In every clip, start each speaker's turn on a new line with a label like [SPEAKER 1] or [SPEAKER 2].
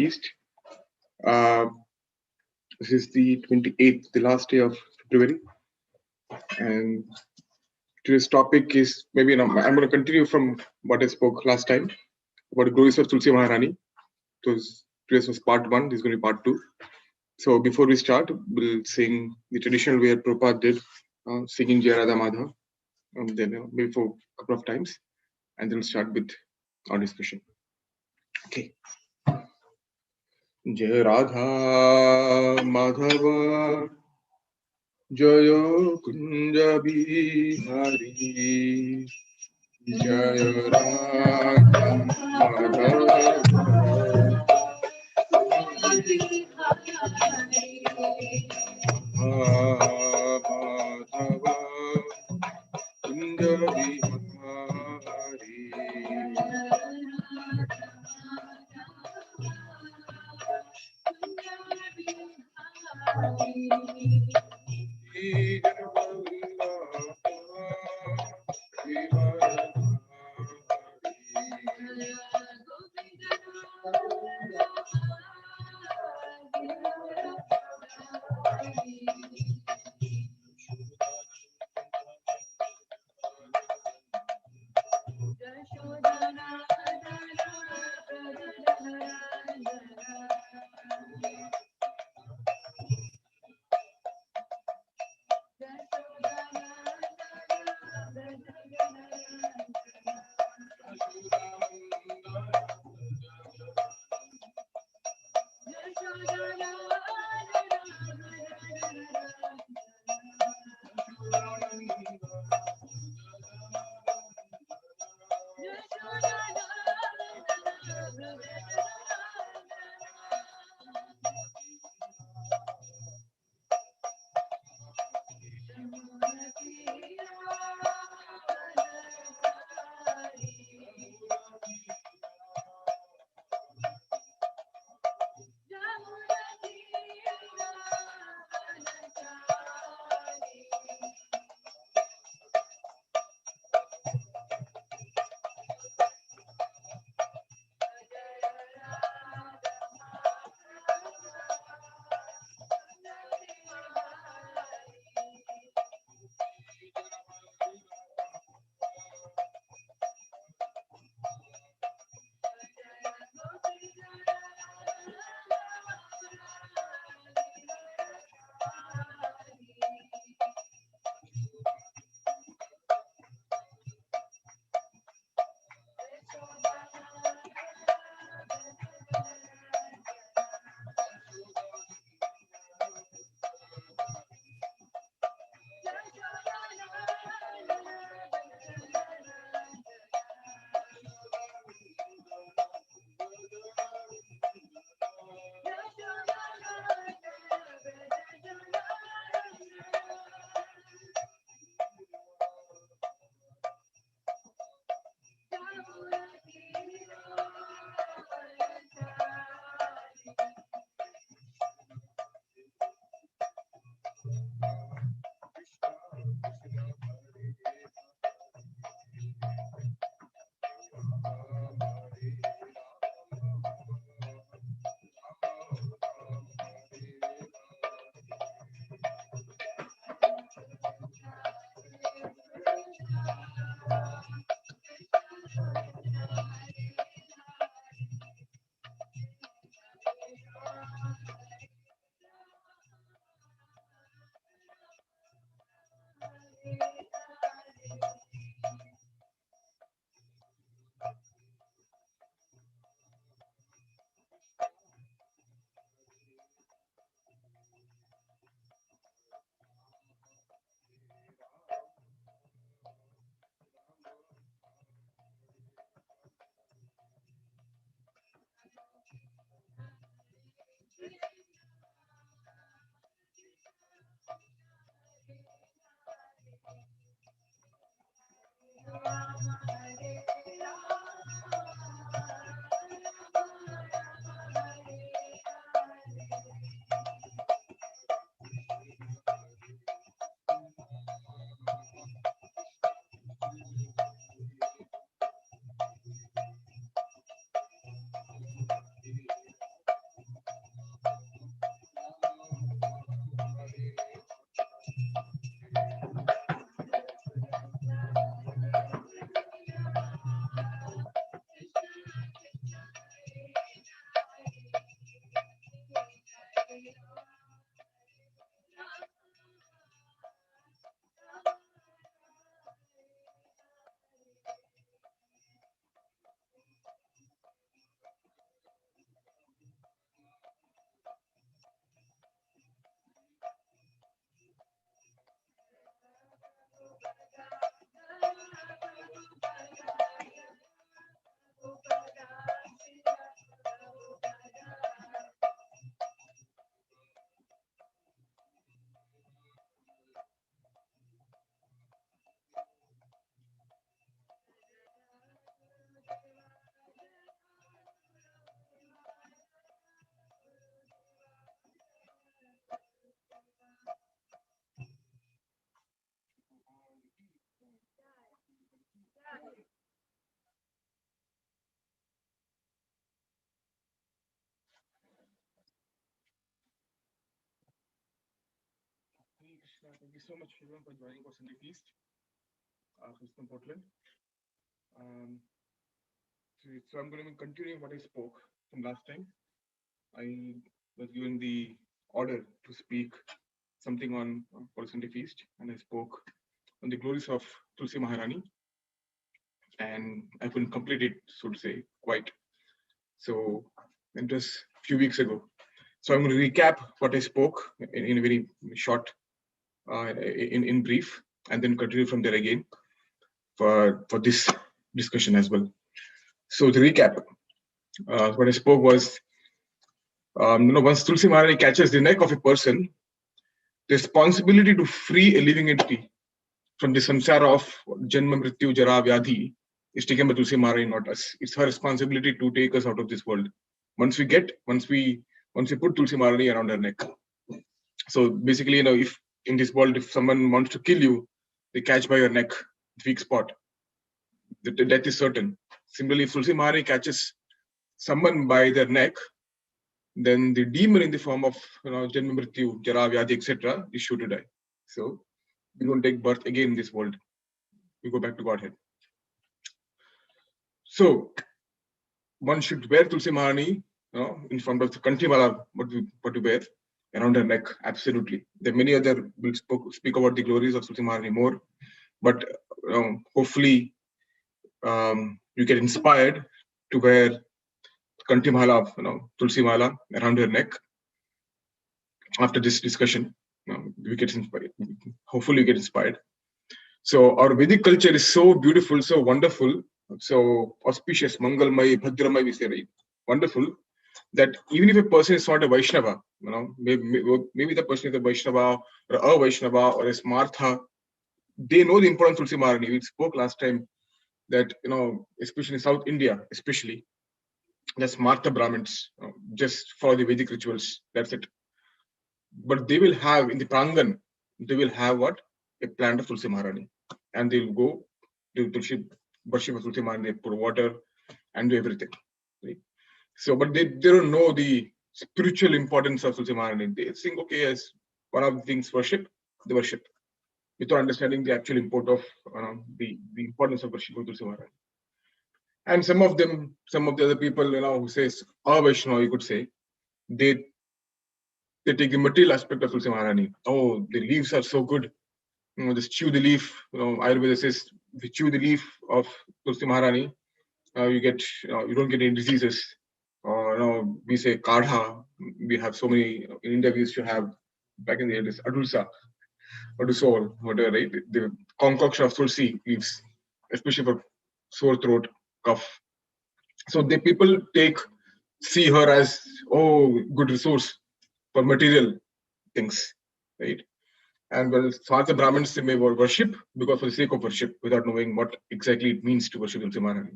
[SPEAKER 1] feast. Uh, this is the 28th, the last day of February, and today's topic is maybe I'm going to continue from what I spoke last time about Glories of Tulsi Maharani. Today's was part 1. This is going to be part 2. So before we start, we'll sing the traditional way Prabhupada did, singing Jai Radha Madha, and then maybe for a couple of times, and then we'll start with our discussion. Okay. Jai Radha Madhava Jaya Kunja Bihari Jaya Radha Madhava Madhava Kunja Bihari Thank you so much everyone for joining for Sunday Feast. From Portland. Um, so I'm going to be continuing what I spoke from last time. I was given the order to speak something on for Sunday Feast, and I spoke on the glories of Tulsi Maharani, and I couldn't complete it, so to say, quite. So it was a few weeks ago. So I'm going to recap what I spoke in a very short, in brief, and then continue from there again for this discussion as well. So to recap, what I spoke was, once Tulsi Maharani catches the neck of a person, the responsibility to free a living entity from the samsara of Janma, Mrityu, Jara, Vyadhi is taken by Tulsi Maharani, not us. It's her responsibility to take us out of this world. Once we put Tulsi Maharani around her neck. So basically, if in this world, if someone wants to kill you, they catch by your neck, weak spot. The death is certain. Similarly, if Tulsi Maharani catches someone by their neck, then the demon in the form of Janma, Mrityu, Jara, Vyadhi, etc. is sure to die. So we don't take birth again in this world. We go back to Godhead. So one should wear Tulsi Maharani, in front of the Kantimala, what we wear around her neck. Absolutely. There are many other will speak about the glories of Tulsi Maharani more, but hopefully you get inspired to wear Kantimala, Tulsi Mala around her neck. After this discussion, we get inspired. Hopefully, you get inspired. So our Vedic culture is so beautiful, so wonderful, so auspicious, Mangalmay, Bhadramay, we say, right? Wonderful, that even if a person is not a Vaishnava, maybe the person is a Vaishnava or a Vaishnava or a Smartha, they know the importance of Tulsi Maharani. We spoke last time that, especially in South India, especially, the Smartha Brahmins just follow the Vedic rituals. That's it. But they will have in the Prangan, they will have what? A plant of Tulsi Maharani. And they'll go to Tulsi, worship of Tulsi Maharani, they pour water and do everything. Right? So, but they don't know the spiritual importance of Tulsi Maharani. They think, okay, as one of the things worship, they worship, without understanding the actual import of the importance of worship of Tulsi Maharani. And some of the other people, who says, Vaishnava, you could say, they take the material aspect of Tulsi Maharani. Oh, the leaves are so good. Just chew the leaf. Ayurveda says, if you chew the leaf of Tulsi Maharani, you don't get any diseases. Or we say kadha. We have so many in India. We used to have back in the days adulsa, adusol, whatever, right? The concoction of Tulsi leaves, especially for sore throat, cough. So the people see her as good resource for material things, right? And well, Swartha Brahmins may worship because for the sake of worship, without knowing what exactly it means to worship Tulsi Maharani.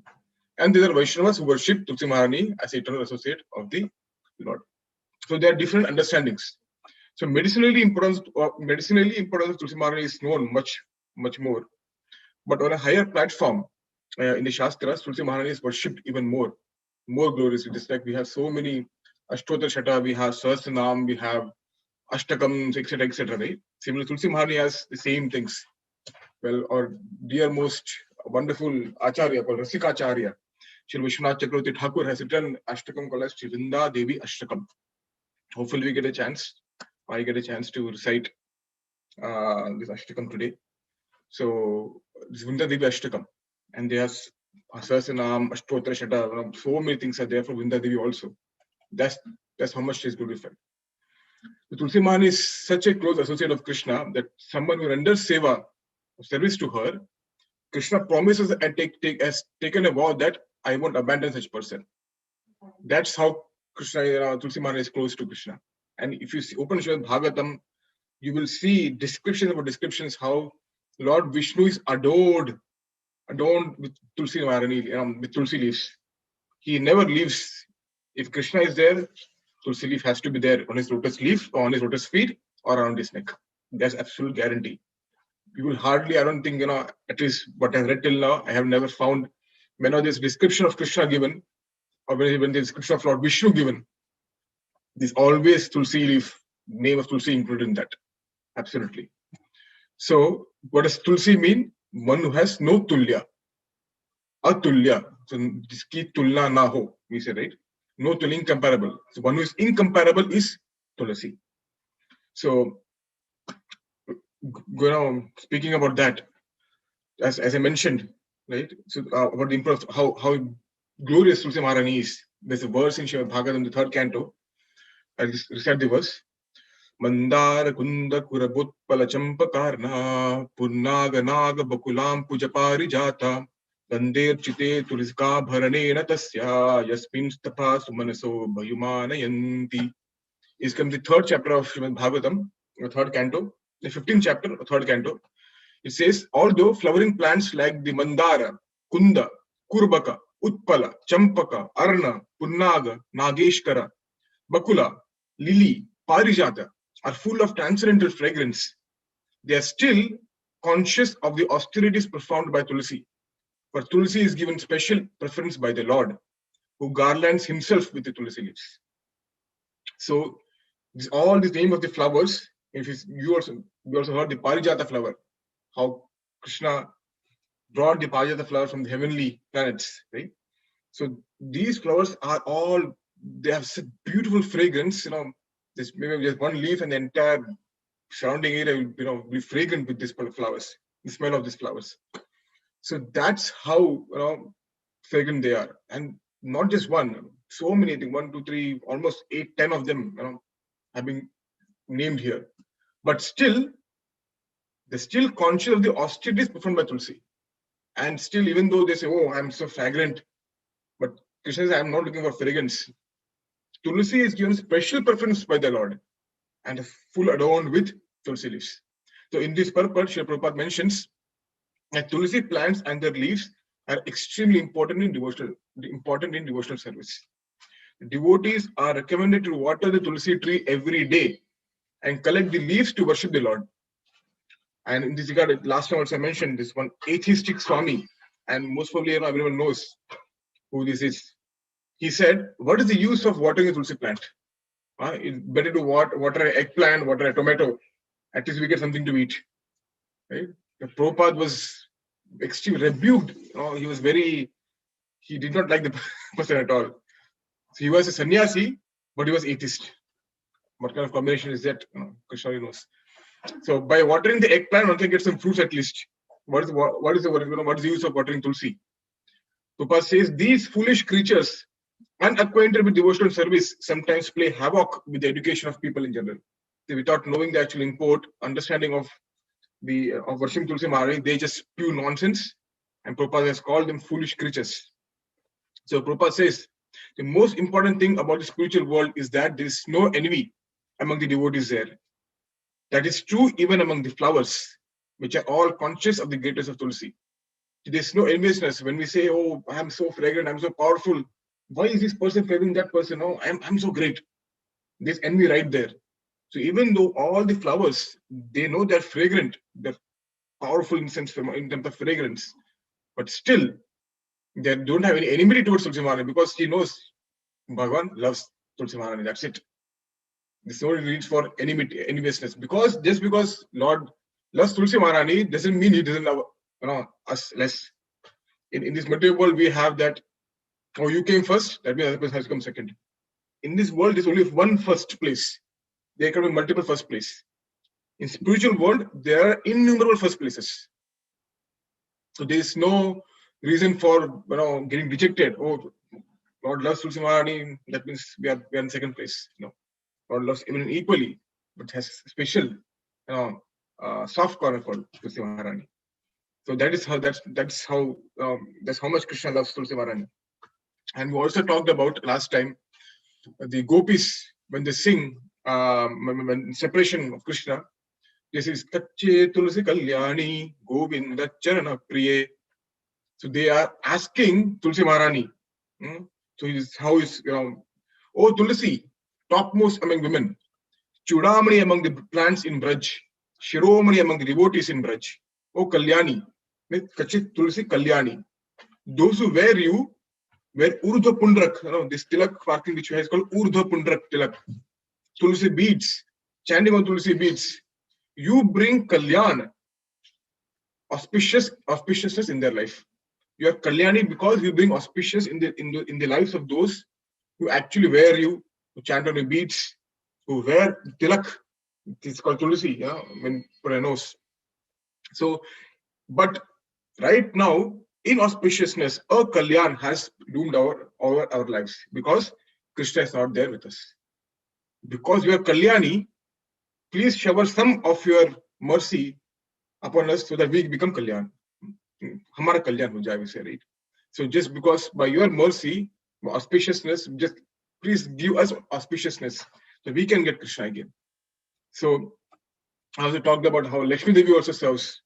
[SPEAKER 1] And there are Vaishnavas who worship Tulsi Maharani as eternal associate of the Lord. So there are different understandings. So medicinally importance of Tulsi Maharani is known much more. But on a higher platform, in the Shastras, Tulsi Maharani is worshipped even more gloriously. Just like we have so many Ashtotra Shata, we have Sahasranam, we have Ashtakams, etc., right? Similarly, Tulsi Maharani has the same things. Well, our dear most wonderful Acharya called Rasikacharya, Shri Vishwanath Chakravarti Thakur has written Ashtakam called as Shri Vrinda Devi Ashtakam. Hopefully, I get a chance to recite this Ashtakam today. So, this Vrinda Devi Ashtakam. And there's Sahasranam, Ashtotra Shata, so many things are there for Vrinda Devi also. That's how much she is glorified. The Tulsi Maharani is such a close associate of Krishna that someone who renders seva, service to her, Krishna promises and has taken a vow that I won't abandon such person. That's how Krishna, Tulsi Maharani is close to Krishna. And if you open Srimad Bhagavatam, you will see descriptions how Lord Vishnu is adorned with Tulsi Maharani, with Tulsi leaves. He never leaves. If Krishna is there, Tulsi leaf has to be there on his lotus leaf, or on his lotus feet, or around his neck. That's absolute guarantee. You will hardly, I don't think, at least what I've read till now, I have never found when there's description of Krishna given, or when the description of Lord Vishnu given, there's always Tulsi leaf, name of Tulsi included in that. Absolutely. So what does Tulsi mean? One who has no tulya, atulya. So jiski tulna na ho, we say, right? No tulya, incomparable. So one who is incomparable is Tulsi. So, speaking about that, as I mentioned, right? So about the improv, how glorious Tulsi Maharani is. There's a verse in Srimad Bhagavatam, the third canto. I just recite the verse. Mandara kunda kurabutpala champakarna punnaga naga bakulam pujapari jata gandir chite tuliska bharanena tasya yasmin stapa sumanaso bhayumanayanti. Is comes the third chapter of Srimad Bhagavatam, the third canto, the 15th chapter, third canto. It says, although flowering plants like the mandara, kunda, kurbaka, utpala, champaka, arna, punnaga, nageshkara, bakula, lily, parijata are full of transcendental fragrance, they are still conscious of the austerities performed by Tulsi. For Tulsi is given special preference by the Lord, who garlands himself with the Tulsi leaves. So, all the name of the flowers, you also heard the parijata flower, how Krishna brought the parijata flower from the heavenly planets, right? So these flowers are all, they have such beautiful fragrance, there's maybe just one leaf and the entire surrounding area will be fragrant with these flowers, the smell of these flowers. So that's how fragrant they are. And not just one, so many, I think 1, 2, 3, almost 8, 10 of them have been named here. But still, they're still conscious of the austerities performed by Tulsi. And still, even though they say, oh, I'm so fragrant, but Krishna says, I'm not looking for fragrance. Tulsi is given special preference by the Lord and full adorned with Tulsi leaves. So in this purport, Srila Prabhupada mentions that Tulsi plants and their leaves are extremely important in devotional service. Devotees are recommended to water the Tulsi tree every day and collect the leaves to worship the Lord. And in this regard, last time also I mentioned this one atheistic Swami, and most probably everyone knows who this is. He said, what is the use of watering a Tulsi plant? It's better to water an eggplant, water a tomato. At least we get something to eat. Right? The Prabhupada was extremely rebuked. He did not like the person at all. So he was a sannyasi, but he was atheist. What kind of combination is that? Krishna knows. So by watering the eggplant, one can get some fruits at least. What is the use of watering Tulsi? Prabhupada says these foolish creatures, unacquainted with devotional service, sometimes play havoc with the education of people in general. Without knowing the actual import, understanding of worshiping Tulsi Maharani, they just spew nonsense, and Prabhupada has called them foolish creatures. So Prabhupada says the most important thing about the spiritual world is that there is no envy among the devotees there. That is true even among the flowers, which are all conscious of the greatness of Tulsi. There's no enviousness. When we say, oh, I'm so fragrant, I'm so powerful, why is this person favoring that person? Oh, I'm so great. There's envy right there. So even though all the flowers, they know they're fragrant, they're powerful in terms of fragrance, but still, they don't have any enmity towards Tulsi Maharani because he knows Bhagavan loves Tulsi Maharani. That's it. There's no need for enviousness. Just because Lord loves Tulsi Maharani doesn't mean he doesn't love us less. In this material world, we have that, oh, you came first, that means the other person has come second. In this world, there's only one first place. There can be multiple first place. In spiritual world, there are innumerable first places. So there is no reason for getting rejected. Oh, Lord loves Tulsi Maharani, that means we are in second place. Lord loves everyone equally, but has special, soft corner for Tulsi Maharani. So that's how much Krishna loves Tulsi Maharani. And we also talked about last time the gopis when they sing when separation of Krishna. This is Kache Tulsi Kalyani Govinda Charana Priye. So they are asking Tulsi Maharani. So how is oh Tulsi, topmost among women, Chudamani among the plants in Braj, Shiromani among the devotees in Braj. Oh Kalyani, Kache Tulsi Kalyani. Those who wear you wear Urdhva Pundrak, this tilak sparkling which is called Urdhva Pundrak tilak. Tulsi beads, chanting on Tulsi beads. You bring Kalyan auspiciousness in their life. You are Kalyani because you bring auspicious in the lives of those who actually wear you, who chant on your beats, who wear tilak. It's called Tulsi, when for a nose. So, but right now, inauspiciousness, a Kalyan has doomed our lives because Krishna is not there with us. Because we are Kalyani, please shower some of your mercy upon us so that we become Kalyan. Hamara Kalyan ho jaye, we say, right? So just because by your mercy, auspiciousness, just please give us auspiciousness so we can get Krishna again. So I also talked about how Lakshmi Devi also serves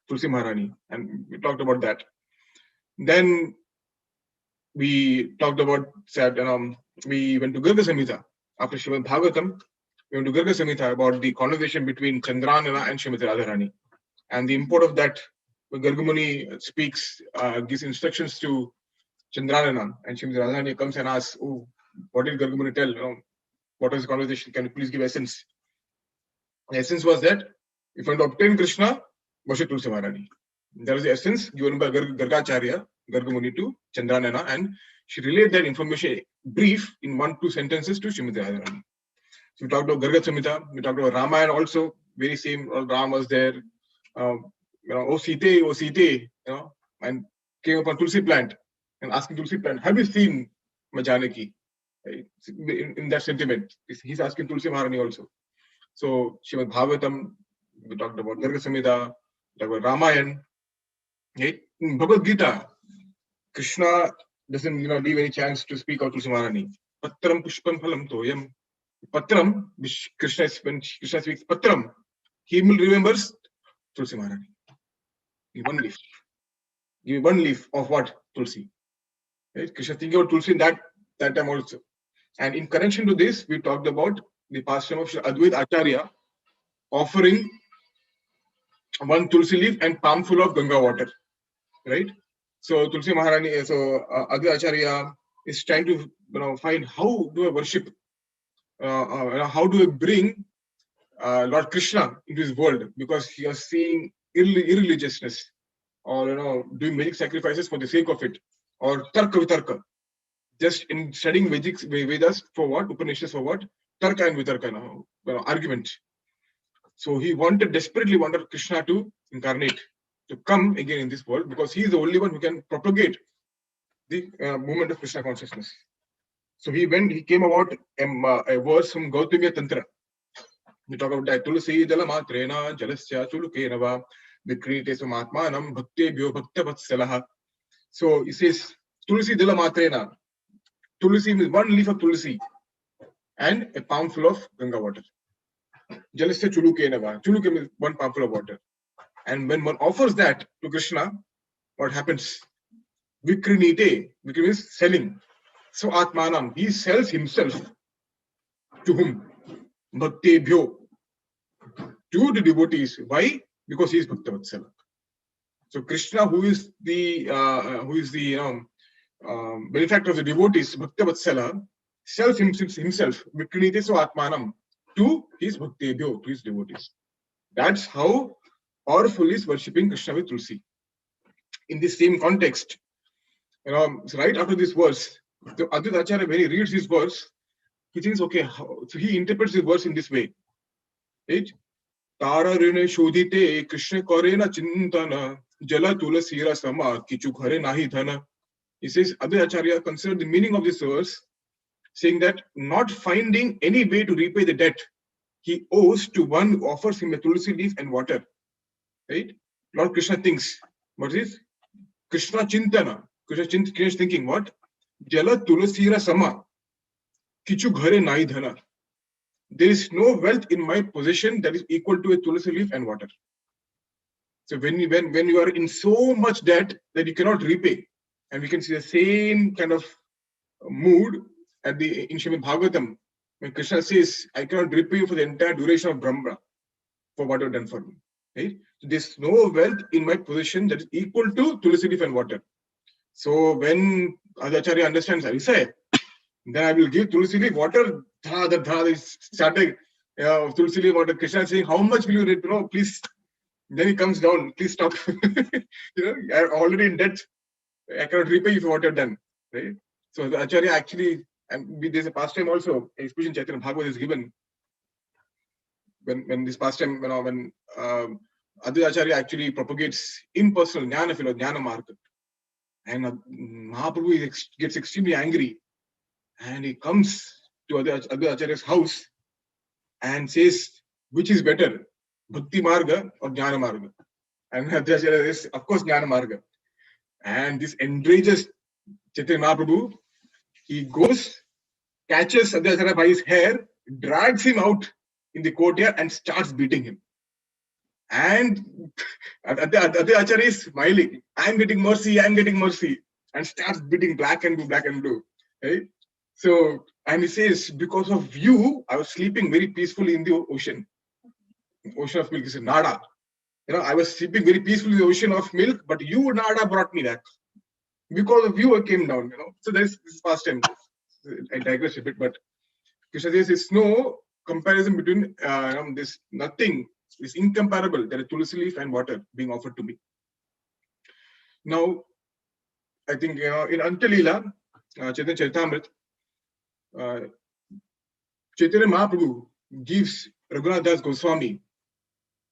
[SPEAKER 1] Tulsi Maharani, and we talked about that. Then we talked about that we went to Garga Samhita after Srimad Bhagavatam. We went to Garga Samhita about the conversation between Chandranana and Srimati Radharani, and the import of that. Gargamuni speaks, gives instructions to Chandranana, and Srimati Radharani comes and asks, "Oh, what did Gargamuni tell? What was the conversation? Can you please give essence?" The essence was that if you want to obtain Krishna, worship Tulsi Maharani. That was the essence given by Gargacharya, Gargamuni to Chandranana, and she relayed that information brief in 1-2 sentences to Srimati Radharani. So we talked about Garga Samhita, we talked about Ramayana also, very same, Ram was there, oh Site, and came upon Tulsi plant and asking Tulsi plant, have you seen my Janaki? Right? In that sentiment, he's asking Tulsi Maharani also. So Srimad Bhagavatam, we talked about Garga Samhita, we talked about Ramayana. Right? In Bhagavad Gita, Krishna doesn't leave any chance to speak of Tulsi Maharani. Patram pushpam phalam toyam. Patram, which when Krishna speaks Patram, he will remember Tulsi Maharani. Give one leaf. Give one leaf of what? Tulsi. Right? Krishna thinking about Tulsi in that time also. And in connection to this, we talked about the pastime of Advaita Acharya offering one Tulsi leaf and palmful of Ganga water. Right? So Tulsi Maharani, so Advaita Acharya is trying to find how do I worship, how do I bring Lord Krishna into his world, because he was seeing irreligiousness or doing magic sacrifices for the sake of it, or tarka vitarka, just in studying Vedas for what, Upanishads for what, tarka and vitarka, argument. So he desperately wanted Krishna to incarnate, to come again in this world, because he is the only one who can propagate the movement of Krishna consciousness. So he came about a verse from Gautamiya Tantra. We talk about that. Tulsi Jalamatrena Jalasya Chulukenava Vikrite Sumatmanam Bhaktebhyo Bhaktavatsalaha. So he says Tulsi Jalamatrena. Tulsi means one leaf of Tulsi and a palmful of Ganga water. Jalasya Chulukenava. Chuluke means one palmful of water. And when one offers that to Krishna, what happens? Vikrinite. Vikri means selling. So Atmanam, he sells himself to whom? Bhaktebhyo. To the devotees. Why? Because he is Bhaktavatsala. So Krishna, who is the benefactor of the devotees, Bhaktavatsala, sells himself, Vikrinite so Atmanam, to his Bhaktebhyo, to his devotees. That's how powerful is worshipping Krishna with Tulsi. In this same context, so right after this verse, the Advaita Acharya, when he reads this verse, he thinks, okay, so he interprets this verse in this way. Right? Tara rene shodhite Krishna korena chintana jala tulasira sama kichu ghare nahi dhana. He says, Advaita Acharya considered the meaning of this verse, saying that not finding any way to repay the debt he owes to one who offers him a tulsi leaf and water. Right? Lord Krishna thinks, what is Krishna chintana? Krishna is thinking what? Jala tulasira sama kichu ghare nahi dhana. There is no wealth in my possession that is equal to a tulsi leaf and water. So when you are in so much debt that you cannot repay, and we can see the same kind of mood in Srimad Bhagavatam, when Krishna says, I cannot repay you for the entire duration of Brahma for what you have done for me. Right? So there's no wealth in my possession that is equal to tulsi leaf and water. So when Advaita Acharya understands Arisaya, then I will give tulsi leaf water. Starting Tulsi leaf water. Krishna is saying, how much will you repay? No, please Then he comes down, please stop. I'm already in debt. I cannot repay you for what you've done. Right? So the Acharya actually, and there's a pastime also, especially in Chaitanya Bhagavad is given when this pastime, when Advaita Acharya actually propagates impersonal jnana philosophy, jnana market. And Mahaprabhu gets extremely angry, and he comes to Advaita Acharya's house and says, which is better, Bhakti Marga or Jnana Marga? And Advaita Acharya says, of course, Jnana Marga. And this enrages Chaitanya Mahaprabhu. He goes, catches Advaita Acharya by his hair, drags him out in the courtyard and starts beating him. And Advaita Acharya is smiling. I'm getting mercy, and starts beating black and blue. Right? So, and he says, because of you, I was sleeping very peacefully in the ocean. Ocean of milk is Nada. I was sleeping very peacefully in the ocean of milk, but you, Nada, brought me that. Because of you, I came down. So there's this past time. I digress a bit, but Krishna says there's no comparison between this nothing is incomparable. There is tulsi leaf and water being offered to me. Now, I think in Antalila, Chaitanya Charitamrita, Chaitanya Mahaprabhu gives Raghunath Das Goswami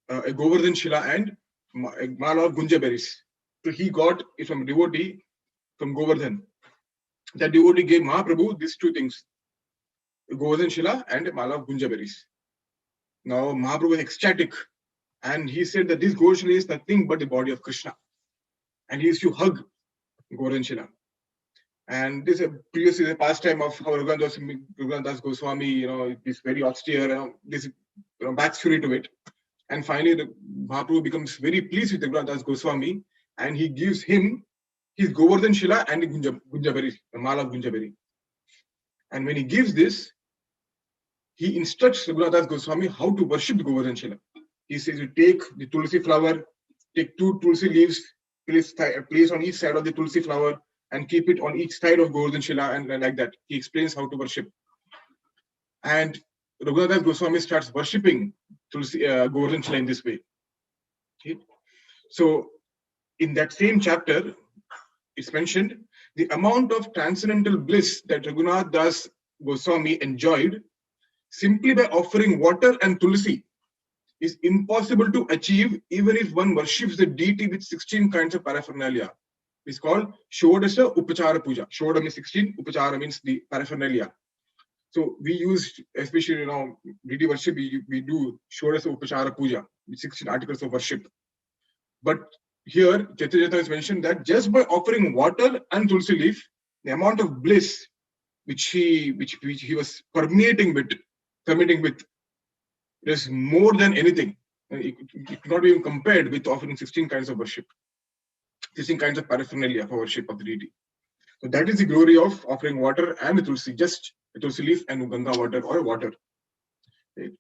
[SPEAKER 1] a Govardhan Shila and a mala of gunja berries. So he got it from a devotee from Govardhan. That devotee gave Mahaprabhu these two things, a Govardhan Shila and a mala of gunja berries. Now Mahaprabhu was ecstatic, and he said that this Govardhan Shila is nothing but the body of Krishna. And he used to hug Govardhan Shila. And this is previously the pastime of how Raghunath Das Goswami, is very austere, this backstory to it. And finally, the Mahaprabhu becomes very pleased with Raghunath Das Goswami, and he gives him his Govardhan Shila and the Gunjaberi, the Mala of Gunjaberi. And when he gives this, he instructs Raghunath Das Goswami how to worship the Govardhan Shila. He says, you take the Tulsi flower, take 2 Tulsi leaves, place on each side of the Tulsi flower, and keep it on each side of Govardhan Shila, and like that. He explains how to worship. And Raghunath Das Goswami starts worshipping Govardhan Shila in this way. Okay? So, in that same chapter, it's mentioned the amount of transcendental bliss that Raghunath Das Goswami enjoyed simply by offering water and tulsi is impossible to achieve even if one worships the deity with 16 kinds of paraphernalia. It's called Shodasa Upachara Puja. Shoda means 16, Upachara means the paraphernalia. So we use, especially deity worship, we do Shodasa Upachara Puja with 16 articles of worship. But here, Chaitanya has mentioned that just by offering water and tulsi leaf, the amount of bliss which he was permeating with, is more than anything. It could not be even compared with offering 16 kinds of worship, 16 kinds of paraphernalia for worship of the deity. So that is the glory of offering water and tulsi, just a tulsi leaf and Ganga water or water. Right?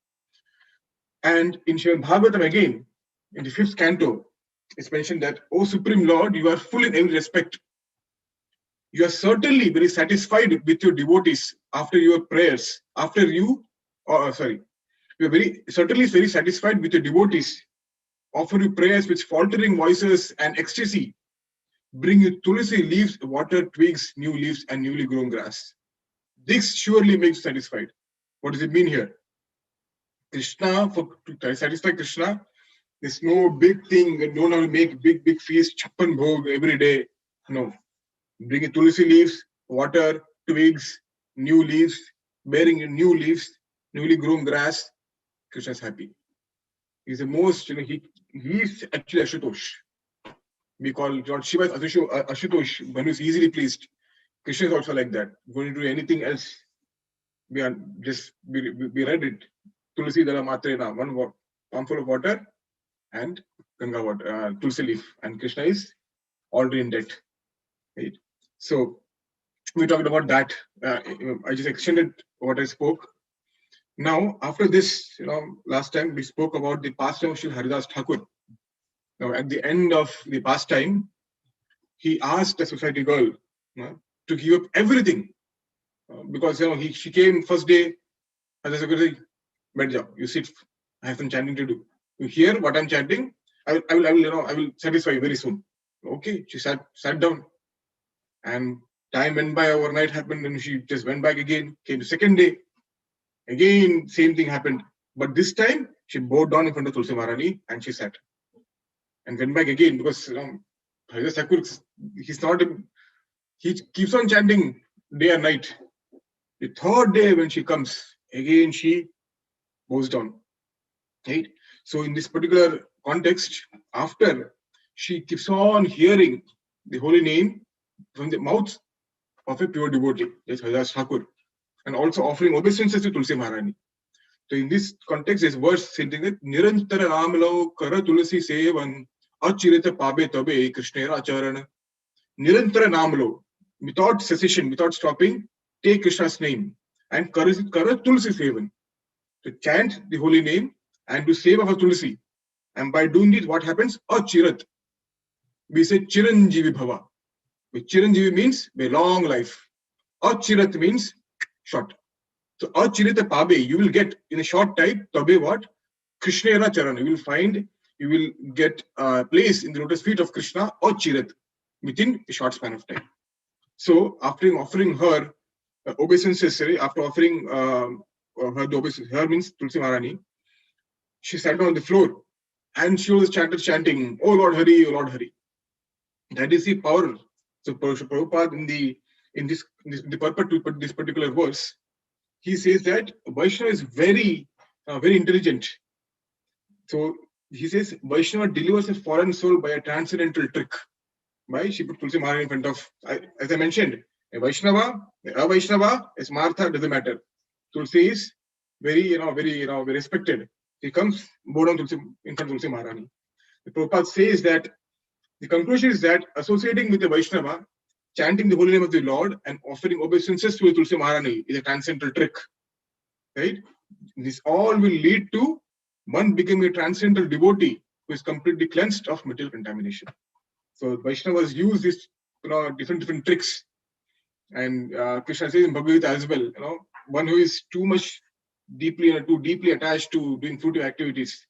[SPEAKER 1] And in Srimad Bhagavatam again, in the 5th canto, it's mentioned that, O Supreme Lord, you are full in every respect. You are certainly very satisfied with your devotees after your prayers. You are very satisfied with your devotees. Offer you prayers with faltering voices and ecstasy. Bring you tulsi leaves, water, twigs, new leaves, and newly grown grass. This surely makes you satisfied. What does it mean here? Krishna, to satisfy Krishna, there's no big thing. You don't have to make big feast, chappan bhog every day. No. Bring you tulsi leaves, water, twigs, new leaves, bearing new leaves, newly grown grass. Krishna is happy. He's the most, he's actually Ashutosh. We call Lord Shiva as Ashutosh, when he's easily pleased. Krishna is also like that. Going to do anything else, we read it. Tulsi Dala Matrena, one palmful of water and Ganga water, Tulsi leaf. And Krishna is already in debt. Right? So we talked about that. I just extended what I spoke. Now, after this, last time we spoke about the pastime of Sri Haridas Thakur. Now, at the end of the pastime, he asked a society girl to give up everything because she came first day. As a secretary, you sit. I have some chanting to do. You hear what I'm chanting. I will satisfy you very soon. Okay, she sat down, and time went by. Overnight happened, and she just went back again. Came the second day, again same thing happened, but this time she bowed down in front of Tulsi Maharani and she sat and went back again because Haridas Thakur, he keeps on chanting day and night. The third day when she comes, again she bows down. Right? So in this particular context, after she keeps on hearing the holy name from the mouth of a pure devotee, that's Haridas Thakur, and also offering obeisances to Tulsi Maharani. So in this context, there's verse saying that Nirantara Ramalo Kara Tulsi Sevan Achirita Pabe Tabe Krishnera Acharana. Nirantara Namalo, without cessation, without stopping, take Krishna's name and Kara Tulsi Sevan. To chant the holy name and to save our Tulsi. And by doing this, what happens? Achirat. We say Chiranjeevi Bhava. Which Chiranjeevi means a long life. Achirat means short. So Achirita Pabe, you will get in a short time, Tabe what? Krishnera Charana. You will get a place in the lotus feet of Krishna or Chirat within a short span of time. So after offering her obeisances, after offering her the obeisance, her means Tulsi Maharani, she sat down on the floor and she was chanting, "Oh Lord Hari, oh Lord Hari." That is the power. So Prabhupada in the purport to this particular verse, he says that Vaishnava is very intelligent. So he says Vaishnava delivers a foreign soul by a transcendental trick. Why? She put Tulsi Maharani in front of, as I mentioned, a Vaishnava, a Vaishnava, a Smartha, doesn't matter. Tulsi is very respected. He comes, bow down in front of Tulsi Maharani. The Prabhupada says that the conclusion is that associating with a Vaishnava, chanting the holy name of the Lord and offering obeisances to Tulsi Maharani is a transcendental trick. Right? This all will lead to one becoming a transcendental devotee who is completely cleansed of material contamination. So Vaishnavas use these different tricks, and Krishna says in Bhagavad Gita as well, one who is too deeply attached to doing fruitive activities,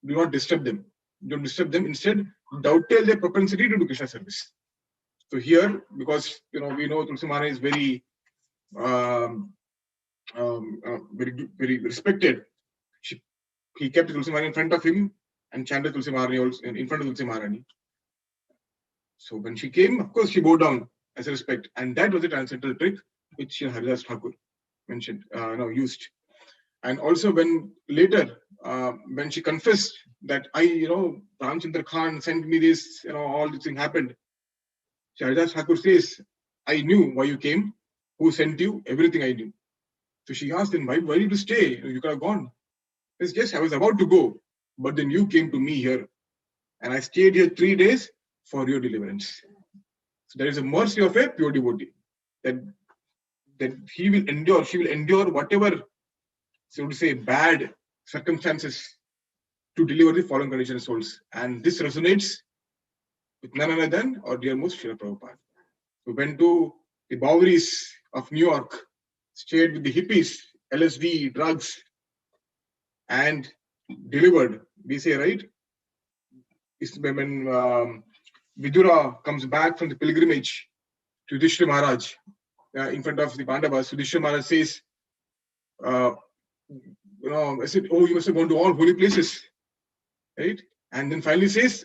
[SPEAKER 1] do not disturb them. Don't disturb them. Instead, dovetail their propensity to do Krishna service. So here, because we know Tulsi Maharani is very very respected. He kept Tulsi Maharani in front of him and chanted Tulsi Maharani also in front of Tulsi Maharani. So when she came, of course, she bowed down as a respect, and that was a transcendental trick which Haridas Thakur mentioned, used. And also when later, when she confessed that Ramchandra Khan sent me this, all this thing happened. Haridas Thakur says, I knew why you came, who sent you, everything I knew. So she asked him, why did you stay? You could have gone. He says, yes, I was about to go, but then you came to me here. And I stayed here 3 days for your deliverance. So there is a mercy of a pure devotee that he will endure, she will endure whatever, so to say, bad circumstances to deliver the fallen conditioned souls. And this resonates with none other than our dear most Srila Prabhupada. We went to the Boweries of New York, stayed with the hippies, LSD, drugs, and delivered. We say, right? It's when Vidura comes back from the pilgrimage to Yudhishthira Maharaj in front of the Pandavas, Yudhishthira Maharaj says, I said, oh, you must have gone to all holy places, right? And then finally says,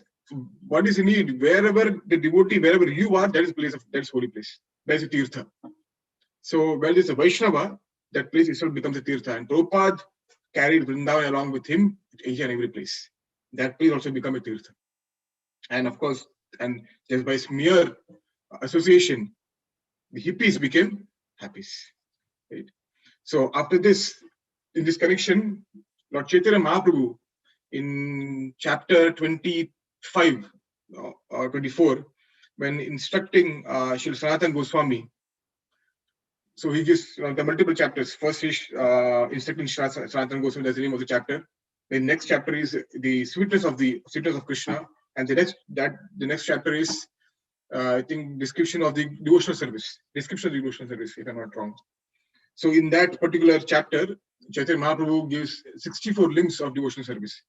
[SPEAKER 1] what is in need? Wherever the devotee, wherever you are, that is holy place. That is a tirtha. So where there's a Vaishnava, that place itself becomes a tirtha. And Prabhupada carried Vrindavan along with him to each and every place. That place also become a tirtha. And of course, and just by mere association, the hippies became happies. Right? So after this, in this connection, Lord Chaitanya Mahaprabhu, in chapter 25 or 24, when instructing Srila Sanatana Goswami, so he gives the multiple chapters. First is instructing Sanatana Goswami, that's the name of the chapter. The next chapter is the sweetness of Krishna, and the next chapter is I think description of the devotional service. Description of the devotional service, if I'm not wrong. So in that particular chapter, Chaitanya Mahaprabhu gives 64 limbs of devotional service.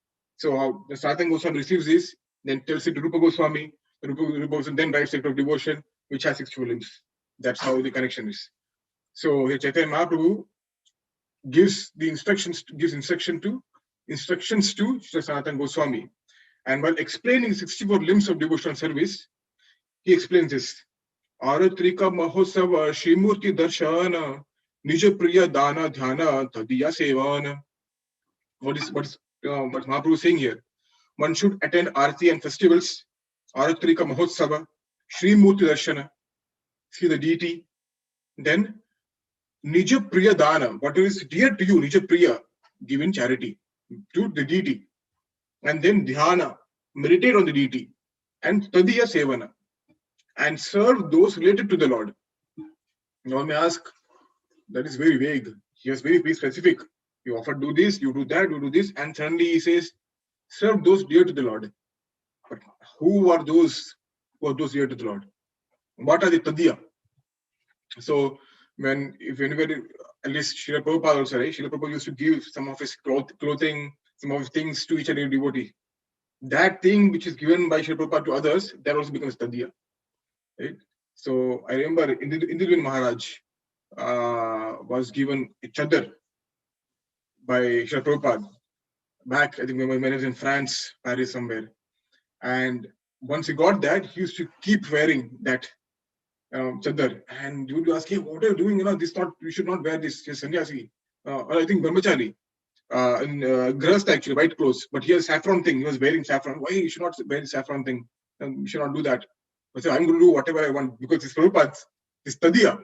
[SPEAKER 1] So how the Sanatana Goswami receives this, then tells it to Rupa Goswami. Rupa Goswami then writes Secret of Devotion, which has 64 limbs. That's how the connection is. So here Chaitanya Mahaprabhu gives instructions to Sri Sanatana Goswami. And while explaining 64 limbs of devotional service, he explains this. Aratrika Mahosava Shrimurti Darshana Nija Priya Dana Dhyana Tadiya Sevana. What Mahaprabhu is saying here? One should attend Arati and festivals, Aratrika Mahotsava, Shrimurti Darshana, see the deity. Then Nija Priya Dana, what is dear to you, Nija Priya, give in charity to the deity. And then Dhyana, meditate on the deity. And Tadiya Sevana, and serve those related to the Lord. Now one may ask, that is very vague. He was very, very specific. You offer do this, you do that, you do this, and suddenly he says, serve those dear to the Lord. But who are those dear to the Lord? What are the Tadiya? So if anybody, at least Srila Prabhupada also, right? Srila Prabhupada used to give some of his clothing, some of his things to each and every devotee. That thing which is given by Srila Prabhupada to others, that also becomes Tadiya. Right? So I remember Indra Maharaj was given a chadar by Srila Prabhupada back, I think when he was in France, Paris somewhere. And once he got that, he used to keep wearing that chadar. And you would ask him, what are you doing? You should not wear this. He's sannyasi. Or I think brahmachari. In Grahastha actually, white clothes. But he has saffron thing. He was wearing saffron. Why you should not wear the saffron thing? You should not do that. But I'm going to do whatever I want because this Prabhupada's, this Tadiya,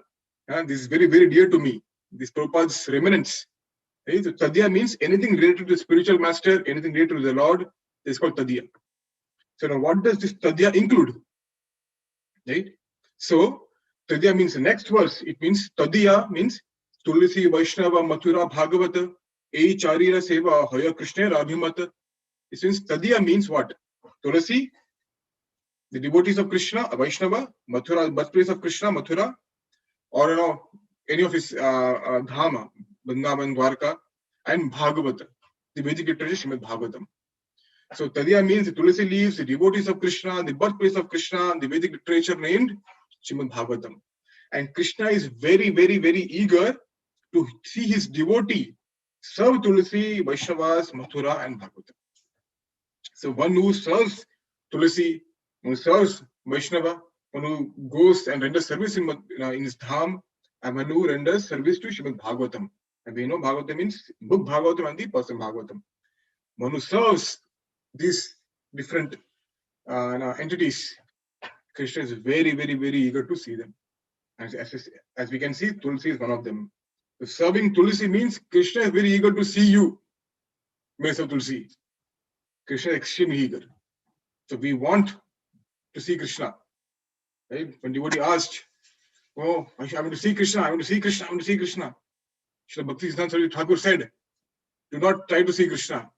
[SPEAKER 1] this is very, very dear to me. This Prabhupada's remnants. Right? So Tadiya means anything related to the spiritual master, anything related to the Lord, is called Tadiya. So now what does this Tadiya include? Right? So Tadiya means the next verse. It means Tadiya means Tulsi Vaishnava Mathura Bhagavata Ei Charira Seva Hoya Krishna Abhimata. It means Tadiya means what? Tulsi, the devotees of Krishna, Vaishnava, Mathura, birthplace of Krishna, Mathura, or any of his Dhama, Vrindavan, Dwarka, and Bhagavata, the Vedic literature, Srimad Bhagavatam. So Tadiya means the Tulsi leaves, the devotees of Krishna, the birthplace of Krishna, the Vedic literature named Srimad Bhagavatam. And Krishna is very, very, very eager to see his devotee serve Tulsi, Vaishnavas, Mathura, and Bhagavatam. So one who serves Tulsi, who serves Vaishnava, one who goes and renders service in his dham, and one who renders service to Srimad Bhagavatam. And we know Bhagavatam means book Bhagavatam and the person Bhagavatam. One who serves these different entities, Krishna is very, very, very eager to see them. As we can see, Tulsi is one of them. So serving Tulsi means Krishna is very eager to see you. May of Tulsi. Krishna is extremely eager. So we want to see Krishna. Right? When devotee asked, oh, I want to see Krishna, I want to see Krishna, I want to see Krishna. Srila Bhaktisiddhanta Saraswati Thakur said, do not try to see Krishna.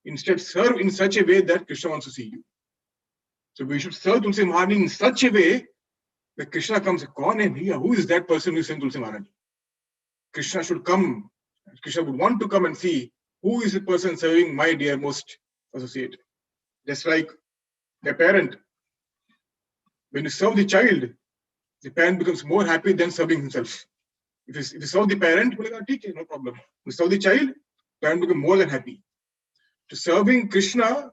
[SPEAKER 1] Instead, serve in such a way that Krishna wants to see you. So we should serve Tulsi Maharani in such a way that Krishna comes, who is that person who is saying Tulsi Maharani? Krishna should come. Krishna would want to come and see who is the person serving my dear most associate. Just like a parent, when you serve the child, the parent becomes more happy than serving himself. If you serve the parent, no problem. If you serve the child, the parent becomes more than happy. To serving Krishna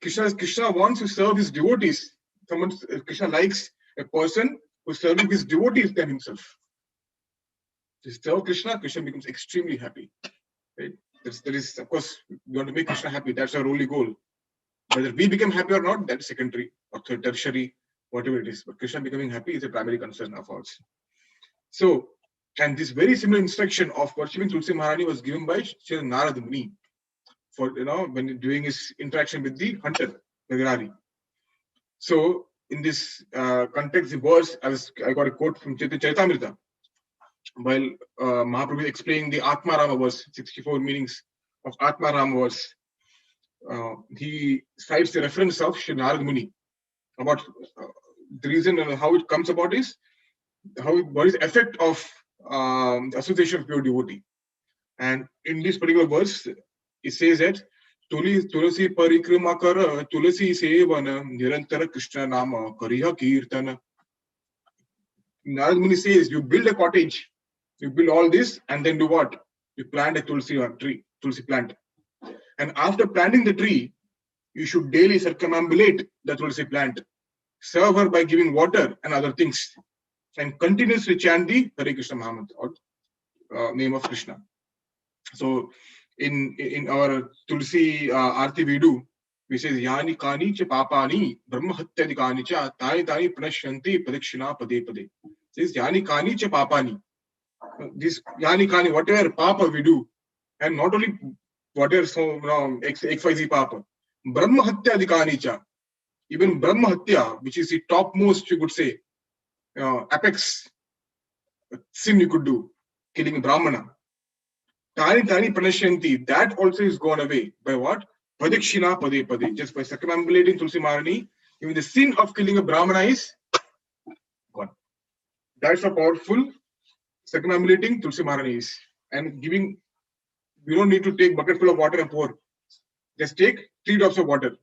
[SPEAKER 1] wants to serve his devotees. Krishna likes a person who is serving his devotees than himself. To serve Krishna becomes extremely happy. Right? That is, of course, we want to make Krishna happy. That's our only goal. Whether we become happy or not, that is secondary or tertiary, whatever it is. But Krishna becoming happy is a primary concern of ours. So, and this very similar instruction of worshipping Tulsi Maharani was given by Sri Narada Muni for when doing his interaction with the hunter, Nagarari. So, in this context, the verse, I got a quote from Charitamrita. While Mahaprabhu explaining the Atma Rama verse, 64 meanings of Atma Rama verse, he cites the reference of Sri Narada Muni about the reason and how it comes about is what is the effect of the association of pure devotee. And in this particular verse, it says that तुलसी परिक्रमा कर तुलसी seven निरंतर Krishna nama kariha kirtana. Narad Muni says, you build a cottage, you build all this, and then do what? You plant a Tulsi tree, Tulsi plant. And after planting the tree, you should daily circumambulate the Tulsi plant, serve her by giving water and other things, and continuously chant the Hare Krishna Mahamantra, or name of Krishna. So, in our Tulsi Aarti we say Yani Kani cha Papani Brahma Hatyadikani cha Tani Tani Pranashyanti Padikshina Pade Pade. Says Yani Kani cha Papani. This Yani Kani, whatever Papa we do, and not only whatever XYZ Papa, Brahma Hatyadikani cha, even Brahma Hatya, which is the topmost, you could say, apex sin you could do, killing a Brahmana. Tani Tani Pranashyanti, that also is gone away. By what? Padikshina Pade Pade. Just by circumambulating Tulsi Maharani, even the sin of killing a Brahmana is gone. That's how powerful circumambulating Tulsi Maharani is. And giving, we don't need to take bucket full of water and pour. Just take 3 drops of water.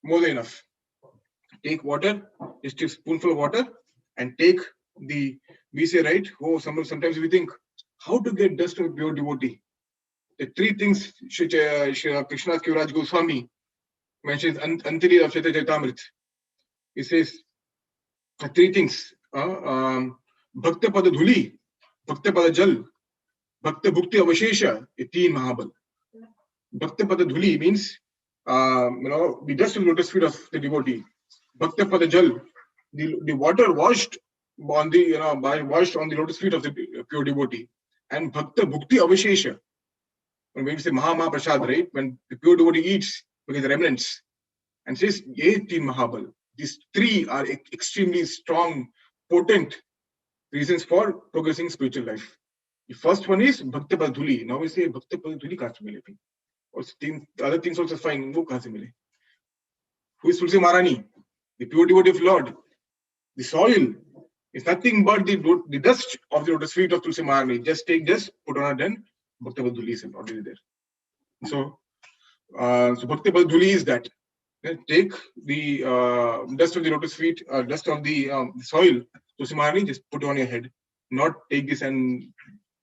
[SPEAKER 1] More than enough. Take water, just a spoonful of water, and take we say, right? Sometimes we think, how to get dust of a pure devotee? The 3 things Krishna's Kaviraj Goswami mentions Antiri of Chaitanya Charitamrita. He says 3 things. Bhakta Pada Dhuli, Bhakta Pada Jal, Bhakta Bhukti Avashesha, 3 Mahabal. Bhakta Pada Dhuli means the dust of the lotus feet of the devotee. Bhakta Pada Jal, the water washed on the lotus feet of the pure devotee. And Bhakta Bhukti Avashesha. When we say Maha Prasad, right? When the pure devotee eats, because the remnants, and says, Ye 3 Mahabal. These 3 are extremely strong, potent reasons for progressing spiritual life. The first one is Bhakta Padhuli. Now we say Bhakta Padhuli kahan se mile. Also, other things also fine. Wo kahan se mile? Who is Tulsi Maharani? The pure devotee of Lord. The soil is nothing but the dust of the lotus feet of Tulsi Maharani. Just put on it, then Bhakta Padhuli is already there. So Bhakta Padhuli is that. Take the dust of the lotus feet, dust of the soil, Tulsi Maharani, just put on your head. Not take this and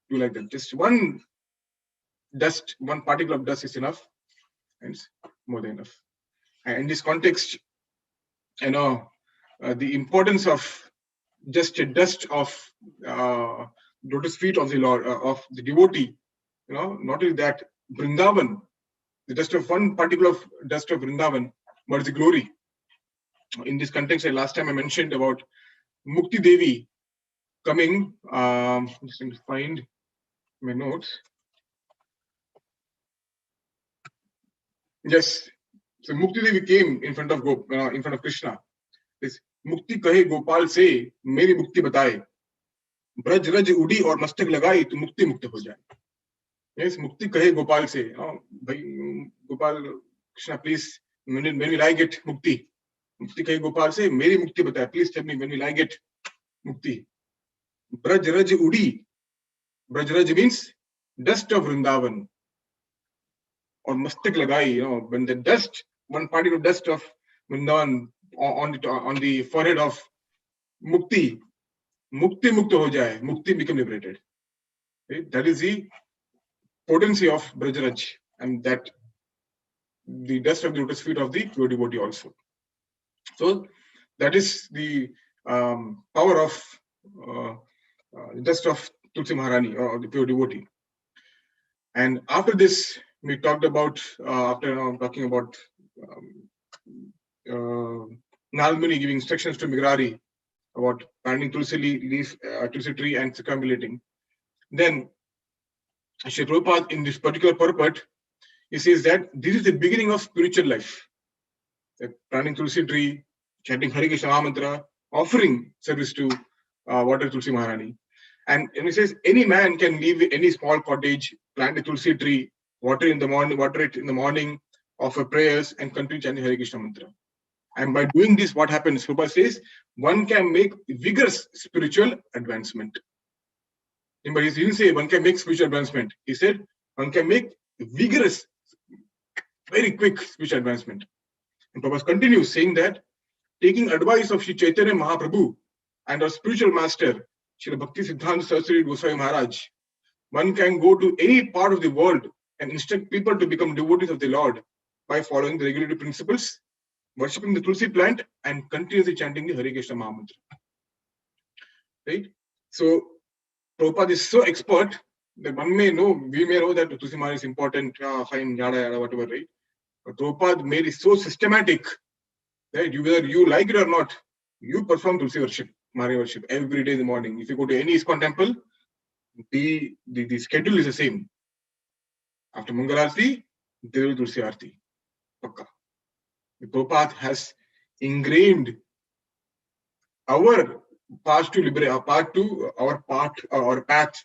[SPEAKER 1] do like that. Just one particle of dust is enough, and it's more than enough. And in this context, the importance of just a dust of lotus feet of the Lord, of the devotee, not only that, Vrindavan, the dust of one particle of dust of Vrindavan, but the glory. In this context, last time I mentioned about Mukti Devi coming. Just need to find my notes. Yes, so Mukti Devi came in front of Krishna. This Mukti kahe Gopal se meri mukti bataye. Braj raj udi aur mastak lagayi to mukti mukta ho jaye. Yes, Mukti kahe Gopal se. Gopal, Krishna, please, when will I get Mukti? Mukti kahe Gopal se meri mukti bataye. Please tell me when will I get Mukti? Braj raj udi. Braj raj means dust of Vrindavan. Or mastak lagayi, when the dust, one particle of dust of Vrindavan on the forehead of Mukti mukta ho jaye, Mukti become liberated. Right? That is the potency of Brajraj, and that the dust of the lotus feet of the pure devotee also. So that is the power of dust of Tulsi Maharani, or the pure devotee. And after this, we talked about, after talking about Narad Muni giving instructions to Migrari about planting Tulsi tree and circumambulating. Then Sri Prabhupada, in this particular purport, he says that this is the beginning of spiritual life. Planting Tulsi tree, chanting Hare Krishna Mantra, offering service to water Tulsi Maharani. And he says any man can leave any small cottage, plant a Tulsi tree, water it in the morning, offer prayers, and continue chanting Hare Krishna Mantra. And by doing this, what happens? Prabhupada says one can make vigorous spiritual advancement. But he didn't say one can make spiritual advancement. He said one can make vigorous Very quick spiritual advancement. And Prabhupada continues saying that taking advice of Sri Chaitanya Mahaprabhu and our spiritual master, Srila Bhakti Siddhanta Saraswati Goswami Maharaj, one can go to any part of the world and instruct people to become devotees of the Lord by following the regulatory principles, worshipping the Tulsi plant, and continuously chanting the Hare Krishna Mahamantra. Right? So Prabhupada is so expert that we may know that Tulsi Maharani is important, fine, yada yada, whatever, right? But Prabhupada made it so systematic that whether you like it or not, you perform Tulsi worship, Maharani worship every day in the morning. If you go to any ISKCON temple, the schedule is the same. After Mangal Aarti, there will be Tulsi Aarti. Pakka. The Prabhupada has ingrained our path to our path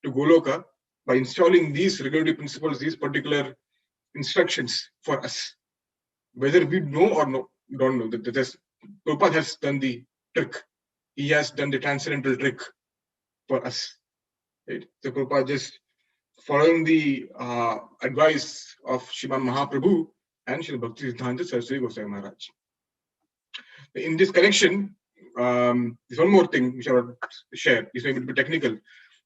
[SPEAKER 1] to Goloka by installing these regulatory principles, these particular instructions for us. Whether we know or don't know, Prabhupada has done the trick. He has done the transcendental trick for us. Right? So Prabhupada just following the advice of Sriman Mahaprabhu and Srila Bhakti Siddhanta Saraswati Goswami Maharaj. In this connection, there's one more thing which I will share. It's maybe a bit technical,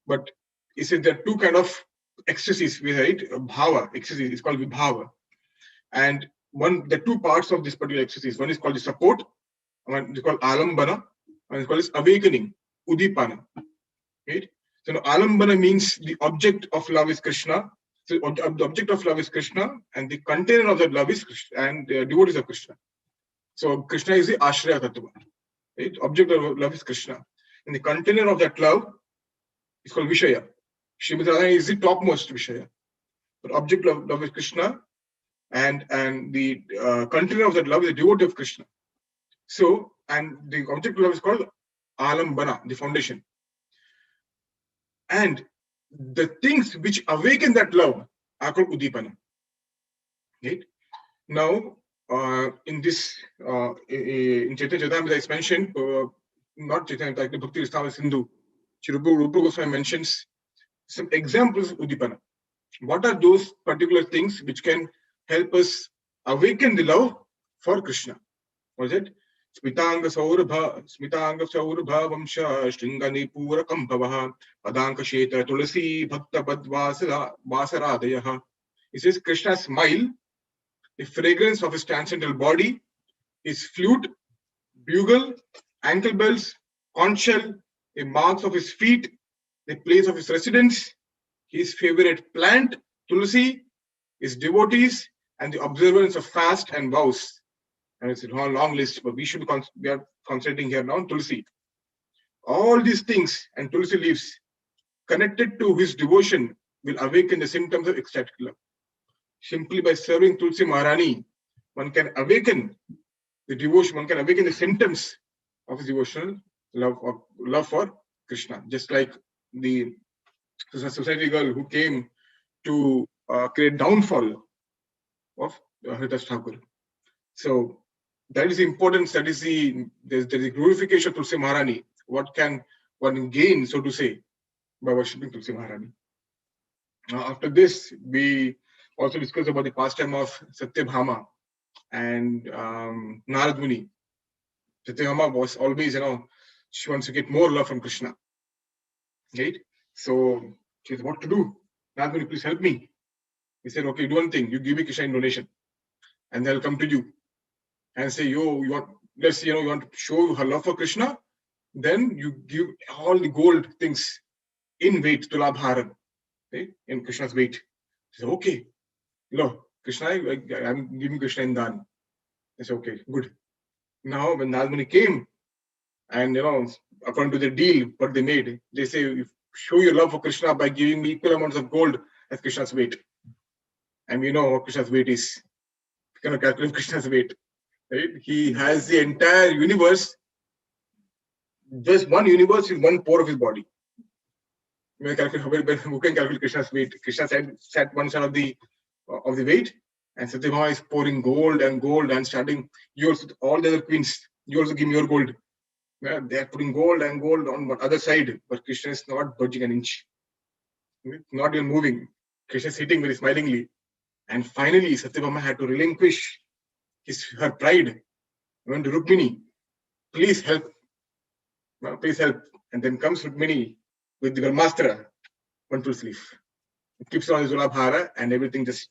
[SPEAKER 1] but he said there are two kind of ecstasies, right? Bhava, ecstasy is called vibhava. And the two parts of this particular ecstasy, one is called the support, one is called alambana, one is called awakening, udipana. Right? So now, alambana means the object of love is Krishna. So the object of love is Krishna, and the container of that love is Krishna, and the devotees of Krishna. So Krishna is the Ashraya Tattva. Right? Object of love is Krishna. And the container of that love is called Vishaya. Srimati Radharani is the topmost Vishaya. But object of love is Krishna, and the container of that love is the devotee of Krishna. So, and the object of love is called Alambana, the foundation. And the things which awaken that love are called Udipana. Right? Now, in this, in Chaitanya Charitamrita, it's mentioned, not Chaitanya, like the Bhakti Rastava Sindhu, Shri Rupa Goswami mentions some examples of Udipana. What are those particular things which can help us awaken the love for Krishna? Was it? Smitanga Saurabha Vamsha Shringani Pura Kampavaha Padanka Shetra Tulsi Bhakta Vasaradaya. It says Krishna's smile, the fragrance of his transcendental body, his flute, bugle, ankle bells, conch shell, the marks of his feet, the place of his residence, his favorite plant, Tulsi, his devotees, and the observance of fast and vows. And it's a long list, but we are concentrating here now on Tulsi. All these things and Tulsi leaves connected to his devotion will awaken the symptoms of ecstatic love. Simply by serving Tulsi Maharani, one can awaken the devotion, one can awaken the symptoms of his devotional love for Krishna. Just like the society girl who came to create downfall of Haridas Thakur. So that is the importance, that is the glorification of Tulsi Maharani. What can one gain, so to say, by worshipping Tulsi Maharani? Now, after this, we also discussed about the pastime of Satyabhama and Narad Muni. Satyabhama was always, she wants to get more love from Krishna. Right? So she said, what to do? Narad Muni, please help me. He said, okay, do one thing. You give me Krishna in donation, and they'll come to you and say, you want to show her love for Krishna, then you give all the gold things in weight, tulabharan, okay, in Krishna's weight. He said, okay, Krishna, I'm giving Krishna in dan. I said, okay, good. Now, when Narad Muni came, and according to the deal what they made, they say, show your love for Krishna by giving me equal amounts of gold as Krishna's weight. And we know what Krishna's weight is. You cannot calculate Krishna's weight. Right? He has the entire universe. Just one universe is one pore of his body. Who can calculate Krishna's weight? Krishna sat one side of the weight, and Satyabhama is pouring gold and starting yours with all the other queens. You also give me your gold. Yeah, they are putting gold on the other side, but Krishna is not budging an inch. Not even moving. Krishna is sitting very smilingly, And finally, Satyabhama had to relinquish her pride. Went to Rukmini, please help, please help. And then comes Rukmini with the Brahmastra, one Tulsi leaf. It keeps on his Ulabhara and everything just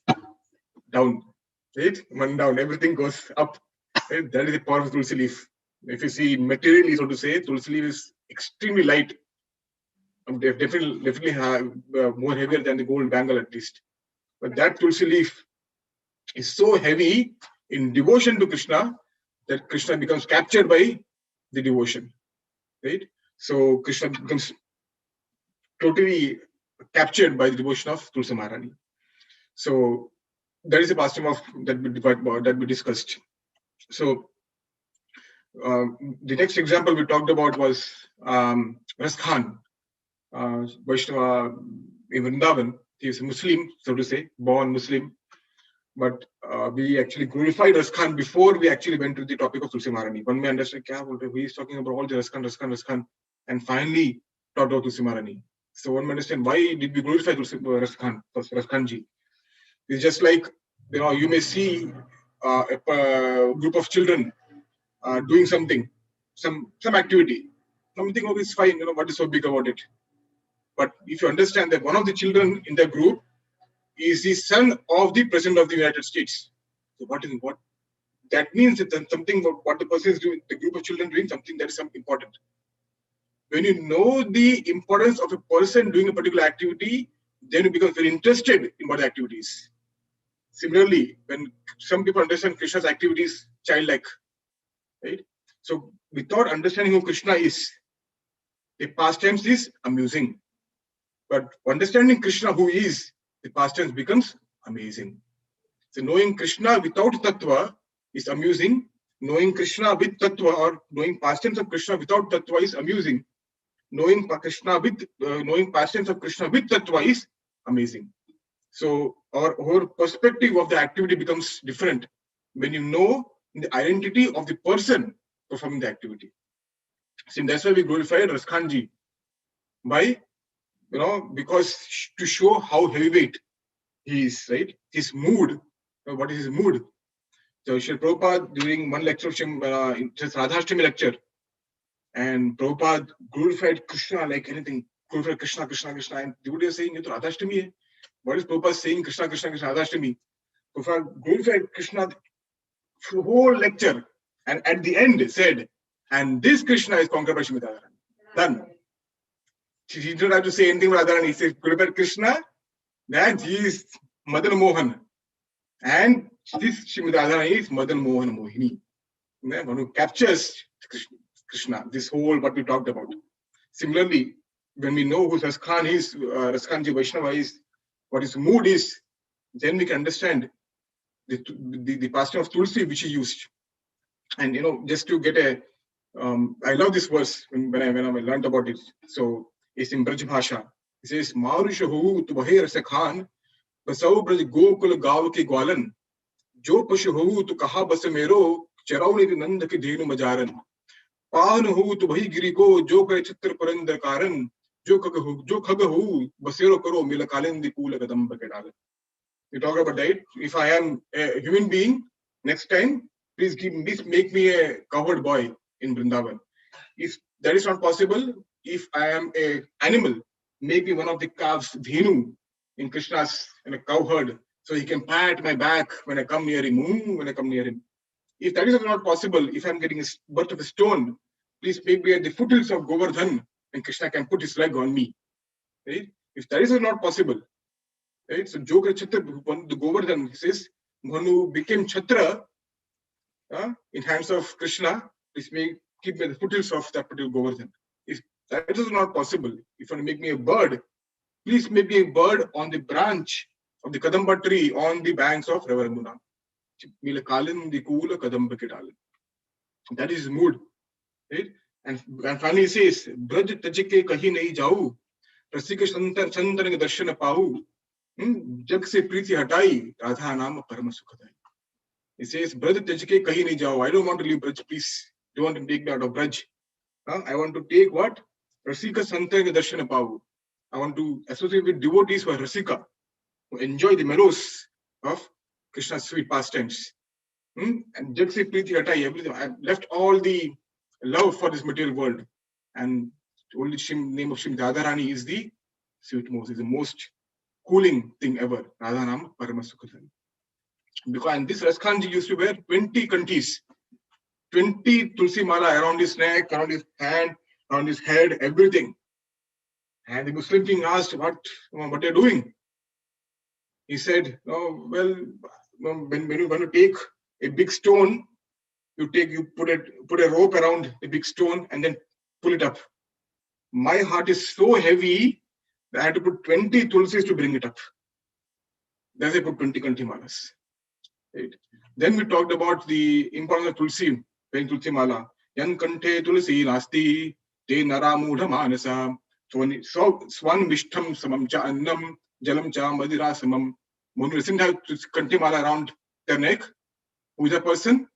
[SPEAKER 1] down. Right? One down, everything goes up. Right? That is the power of Tulsi leaf. If you see materially, so to say, Tulsi leaf is extremely light. Definitely more heavier than the gold bangle at least. But that Tulsi leaf is so heavy in devotion to Krishna that Krishna becomes captured by the devotion. Right? So Krishna becomes totally captured by the devotion of Tulsi Maharani. So that is a pastime of that we discussed. So the next example we talked about was Ras Khan, Vaishnava in Vrindavan. He is a Muslim, so to say, born Muslim. But we actually glorified Ras Khan before we actually went to the topic of Tulsi Maharani. One may understand, he is talking about all the Ras Khan, and finally talked about Tulsi Maharani. So one may understand, why did we glorify Ras Khan ji? It's just like, you may see a group of children doing something, some activity. Something is fine, what is so big about it? But if you understand that one of the children in the group is the son of the President of the United States. So what that means that something what the person is doing, the group of children doing something that is something important. When you know the importance of a person doing a particular activity, then you become very interested in what the activity is. Similarly, when some people understand Krishna's activities, childlike, right? So without understanding who Krishna is, the pastimes is amusing. But understanding Krishna who he is, the pastimes becomes amazing. So knowing Krishna without tattva is amusing. Knowing Krishna with tattva, or knowing pastimes of Krishna without tattva, is amusing. Knowing pastimes of Krishna with tattva is amazing. So our whole perspective of the activity becomes different when you know the identity of the person performing the activity. So that's why we glorified Ras Khan ji by, because to show how heavyweight he is, right? His mood. What is his mood? So Srila Prabhupada, during one lecture, his Radhashtami lecture, and Prabhupada glorified Krishna like anything. Glorified Krishna. And devotees are saying, "This Radhashtami hai." What is Prabhupada saying? Krishna, Radhashtami. Prabhupada glorified Krishna for the whole lecture, and at the end said, "And this Krishna is conquered by Srimati Radharani." Done. He didn't have to say anything about Radharani. He said, glorified Krishna, that he is Madan Mohan. And this Srimati Radharani is Madan Mohan Mohini. One who captures Krishna, this whole what we talked about. Similarly, when we know who Ras Khan is, Ras Khan ji Vaishnava is, what his mood is, then we can understand the pastime of Tulsi which he used. And just to get I love this verse when I learned about it. So it's in Braj Bhasha. It says, "Marusha hu tu bahe Ras Khan, basau braj gokul gav ke gwalan, jo pashu hu tu kaha bas mero, charauni nand ke dhenu majaran. पावन हो तो वही गिरी को जो करे चित्र पुरंदर कारण जो खग हो बसेरो करो मिल कालिंदी कूल कदंब के डाल. You talk about that. If I am a human being, next time, please make me a cowherd boy in Vrindavan. If that is not possible, if I am a animal, make me one of the calves, dhenu, in Krishna's in a cowherd, so he can pat my back when I come near him. If that is not possible, if I'm getting a birth of a stone, please make me at the foothills of Govardhan, and Krishna can put his leg on me. Right? If that is not possible, right? So Jokra Chatra, the Govardhan, he says, Manu became Chatra in hands of Krishna. Please keep me at the foothills of that particular Govardhan. If that is not possible, if you want to make me a bird, please make me a bird on the branch of the Kadamba tree on the banks of River Muna. That is his mood. Right? And finally he says, Braj tajike kahi nahi jau, rasika chandran darshana pau, jag se priti hatai, radha naam parama sukhadai. He says, Braj tajike kahi nahi jau. I don't want to leave Braj, please. Don't want to take me out of Braj. I want to take what? Rasika chandran darshana pau. I want to associate with devotees who are rasika, who enjoy the meadows of Krishna's sweet pastimes. And just say Preeti Hatai, everything. I've left all the love for this material world. And only name of Srimati Radharani is the sweet most, is the most cooling thing ever. Radhanam Paramasukhasan. Because and this Raskhanji used to wear 20 kantis, 20 Tulsi Mala around his neck, around his hand, around his head, everything. And the Muslim king asked, what are you doing? He said, oh, well, when you want to take a big stone, you put a rope around a big stone and then pull it up. My heart is so heavy that I had to put 20 tulsis to bring it up. That's why I put 20 kanti malas. Right. Then we talked about the importance of tulsi, wearing tulsi mala. Yan kante tulsi nasti te naramudha manasa. Swan vishtam samam cha annam jalam cha madira samam. When you listen to kanti mala around their neck, who is a person?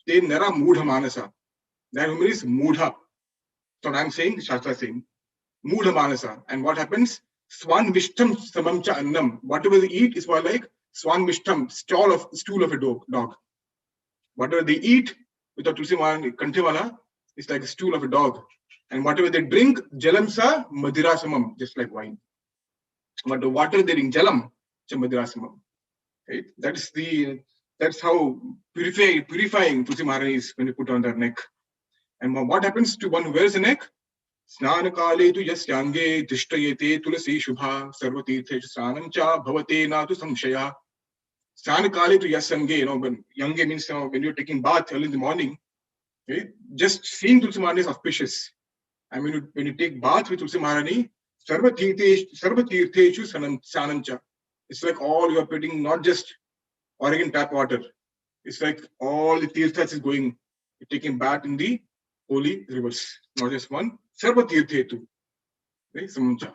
[SPEAKER 1] Te nara mudha manasa. That woman is mudha. So what I'm saying, Shastra is saying, mudha manasa. And what happens? Swan vishtam samam cha annam. Whatever they eat is more like swan vishtam, stool of a dog. Whatever they eat with a tulsi kanti mala is like a stool of a dog. And whatever they drink, jalam sa madira samam, just like wine. But the water they drink, jalam cha madira samam. Right? That's how purifying Tulsi Maharani is when you put on their neck. And what happens to one who wears a neck? Snana kale tu yasyange tishtayete tulasi shubha sarvatirthe snanam cha bhavate na tu samshaya. Snana kale tu yasyange, when yange means when you're taking bath early in the morning, right? Just seeing Tulsi Maharani is auspicious. And when you take bath with Tulsi Maharani, sarvatirthe snanam cha. It's like all you're putting, not just Oregon tap water. It's like all the tirthas is going, taking bath in the holy rivers, not just one. Sarva tirthetu, right? Samancha,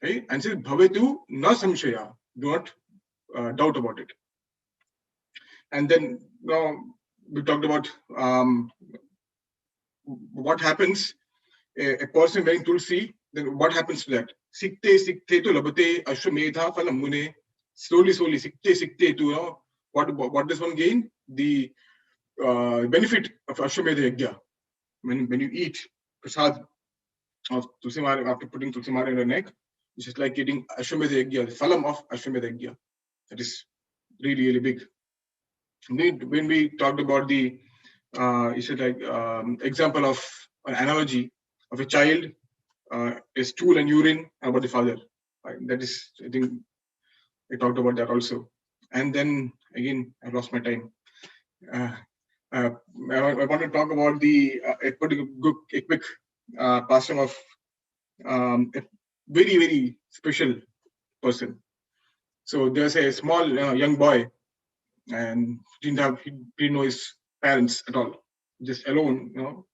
[SPEAKER 1] right? And says bhavetu na samshaya. Do not doubt about it. And then now we talked about what happens. A person wearing tulsi, then what happens to that? Sikte tu labate ashwamedha phalam mune. Slowly, sikte tu, what does one gain? The benefit of Ashwamedha Yajna. When you eat prasad of Tulsi Maharani, after putting Tulsi Maharani in your neck, it's just like eating Ashwamedha Yajna, the phalam of Ashwamedha Yajna. That is really, really big. When we talked about the, it's like example of an analogy of a child, a stool and urine about the father. Right? That is, I think, I talked about that also. And then again, I lost my time. I want to talk about a quick passing of a very, very special person. So there's a small young boy, and he didn't know his parents at all, just alone,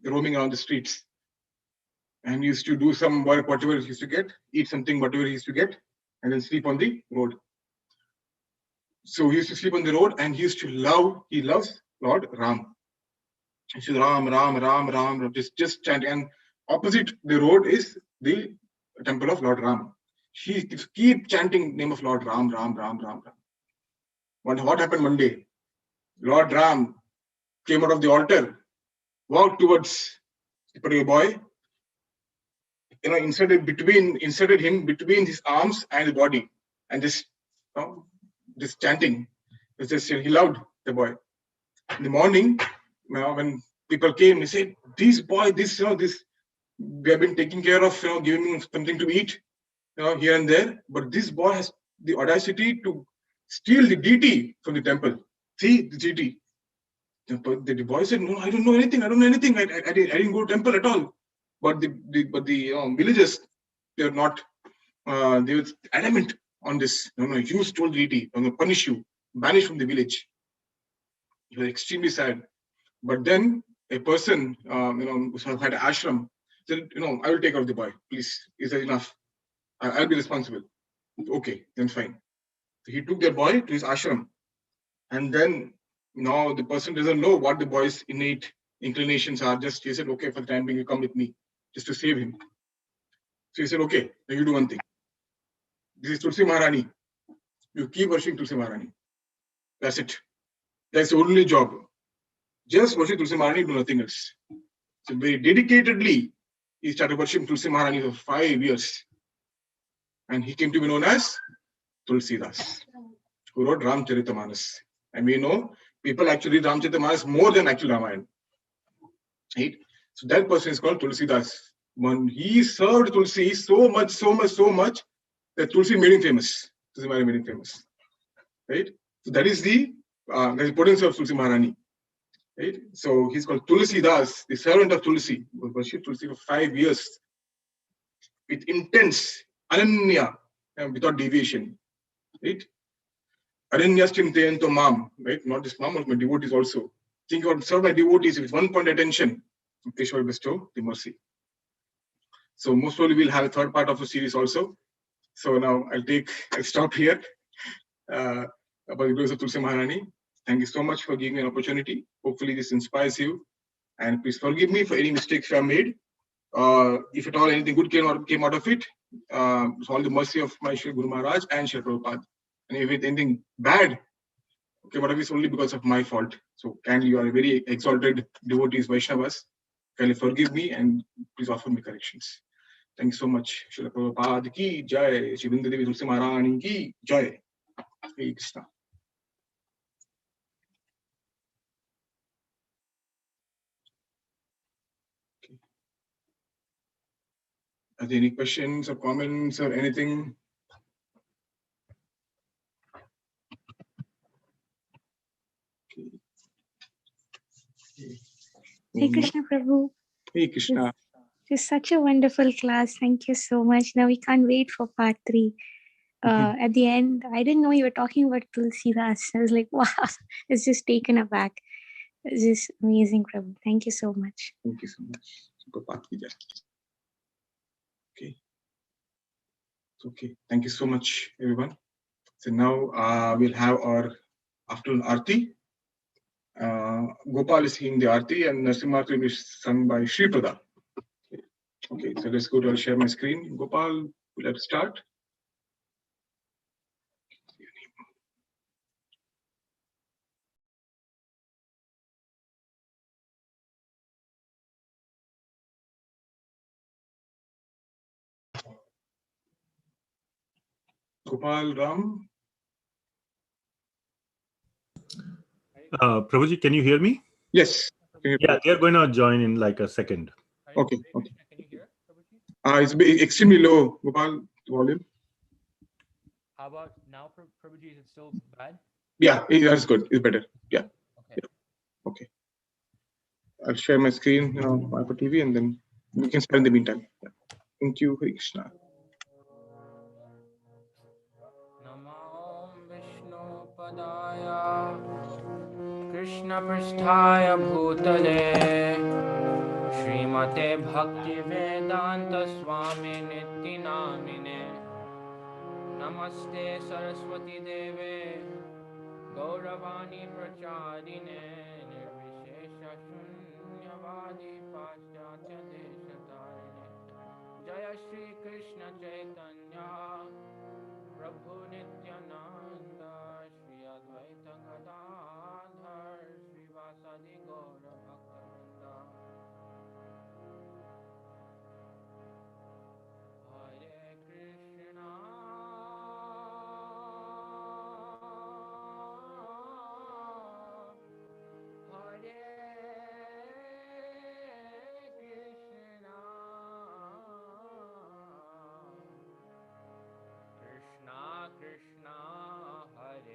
[SPEAKER 1] roaming around the streets. And he used to do some work, whatever he used to get, eat something, whatever he used to get, and then sleep on the road. So he used to sleep on the road, and he loves Lord Ram. He says Ram, just chanting. And opposite the road is the temple of Lord Ram. He keep chanting name of Lord Ram. What happened one day? Lord Ram came out of the altar, walked towards the particular boy, inserted him between his arms and the body, and just chanting. He loved the boy. In the morning, when people came, he said, "This boy, this we have been taking care of, giving him something to eat, here and there. But this boy has the audacity to steal the deity from the temple. See the deity." The boy said, "No, I don't know anything. I didn't go to temple at all." But the villagers, they were not. They were adamant on this. No, you stole the deity. I'm going to punish you, banish from the village. He was extremely sad. But then a person, who had an ashram, said, "I will take care of the boy. Please, is that enough? I'll be responsible." Okay, then fine. So he took the boy to his ashram, and then now the person doesn't know what the boy's innate inclinations are. Just he said, "Okay, for the time being, you come with me, just to save him." So he said, "Okay, now you do one thing. This is Tulsi Maharani. You keep worshiping Tulsi Maharani. That's it. That's the only job. Just worship Tulsi Maharani, do nothing else. So very dedicatedly, he started worshiping Tulsi Maharani for 5 years. And he came to be known as Tulsi Das, who wrote Ramcharitamanas. And we know people actually read Ramcharitamanas more than actual Ramayana. Right? So that person is called Tulsi Das. When he served Tulsi so much that Tulsi made him famous. Tulsi Maharani made him famous. Right? So that is the potential of Tulsi Maharani. Right? So he's called Tulsi Das, the servant of Tulsi, who worshipped Tulsi for 5 years with intense, ananya, without deviation. Right? Ananya Chintayanto Mam, right? Not just Mam, but my devotees also. Think about serve my devotees with 1 point attention. Krishna will bestow the mercy. So most probably we'll have a third part of the series also. So now I'll stop here about the glories of Tulsi Maharani. Thank you so much for giving me an opportunity. Hopefully this inspires you. And please forgive me for any mistakes I made. If at all anything good came out of it, it's all the mercy of my Shri Guru Maharaj and Shri Prabhupada. And if anything bad came out of it, it's only because of my fault. So kindly, you are a very exalted devotees, Vaishnavas. Kindly forgive me and please offer me corrections. Thank you so much. Shri Prabhupada ki jai. Shri Vrinda Devi Tulsi Maharani ki jai. Hare Krishna. Are there any questions or comments or anything?
[SPEAKER 2] Hey Krishna Prabhu.
[SPEAKER 1] Hey Krishna.
[SPEAKER 2] It's such a wonderful class. Thank you so much. Now we can't wait for part 3. At the end, I didn't know you were talking about Tulsi Das. I was like, wow, it's just taken aback. It's just amazing, Prabhu. Thank you so much.
[SPEAKER 1] Thank you so much. Okay. Thank you so much, everyone. So now we'll have our afternoon Aarti. Gopal is singing the Aarti and Narasimha will be sung by Shri Prada. Okay, so let's go to share my screen. Gopal, we'll have to start. Gopal Ram.
[SPEAKER 3] Prabhuji, can you hear me?
[SPEAKER 1] Yes.
[SPEAKER 3] Yeah, they're going to join in like a second.
[SPEAKER 1] Okay. Can you hear, Prabhuji? It's extremely low, Gopal, volume.
[SPEAKER 4] How about now, Prabhuji? Is it still bad?
[SPEAKER 1] Yeah, that's good. It's better. Yeah.
[SPEAKER 4] Okay.
[SPEAKER 1] Yeah. Okay. I'll share my screen now for TV and then we can spend the meantime. Yeah. Thank you, Hare Krishna.
[SPEAKER 4] Namo Vishnu Padaya Krishna Pristhaya Bhutale Srimate Bhakti Vedanta Swami Niti Namine Namaste Saraswati Deve Gauravani Pracharine Nirvishesha Shunyavadi Paschatya Deshatarine Jaya Shri Krishna Chaitanya Prabhu Nityananda Shri Advaita Gadadhar Shri Vasadi Gaura Bhaktavinda Hare Krishna Krishna Krishna Hare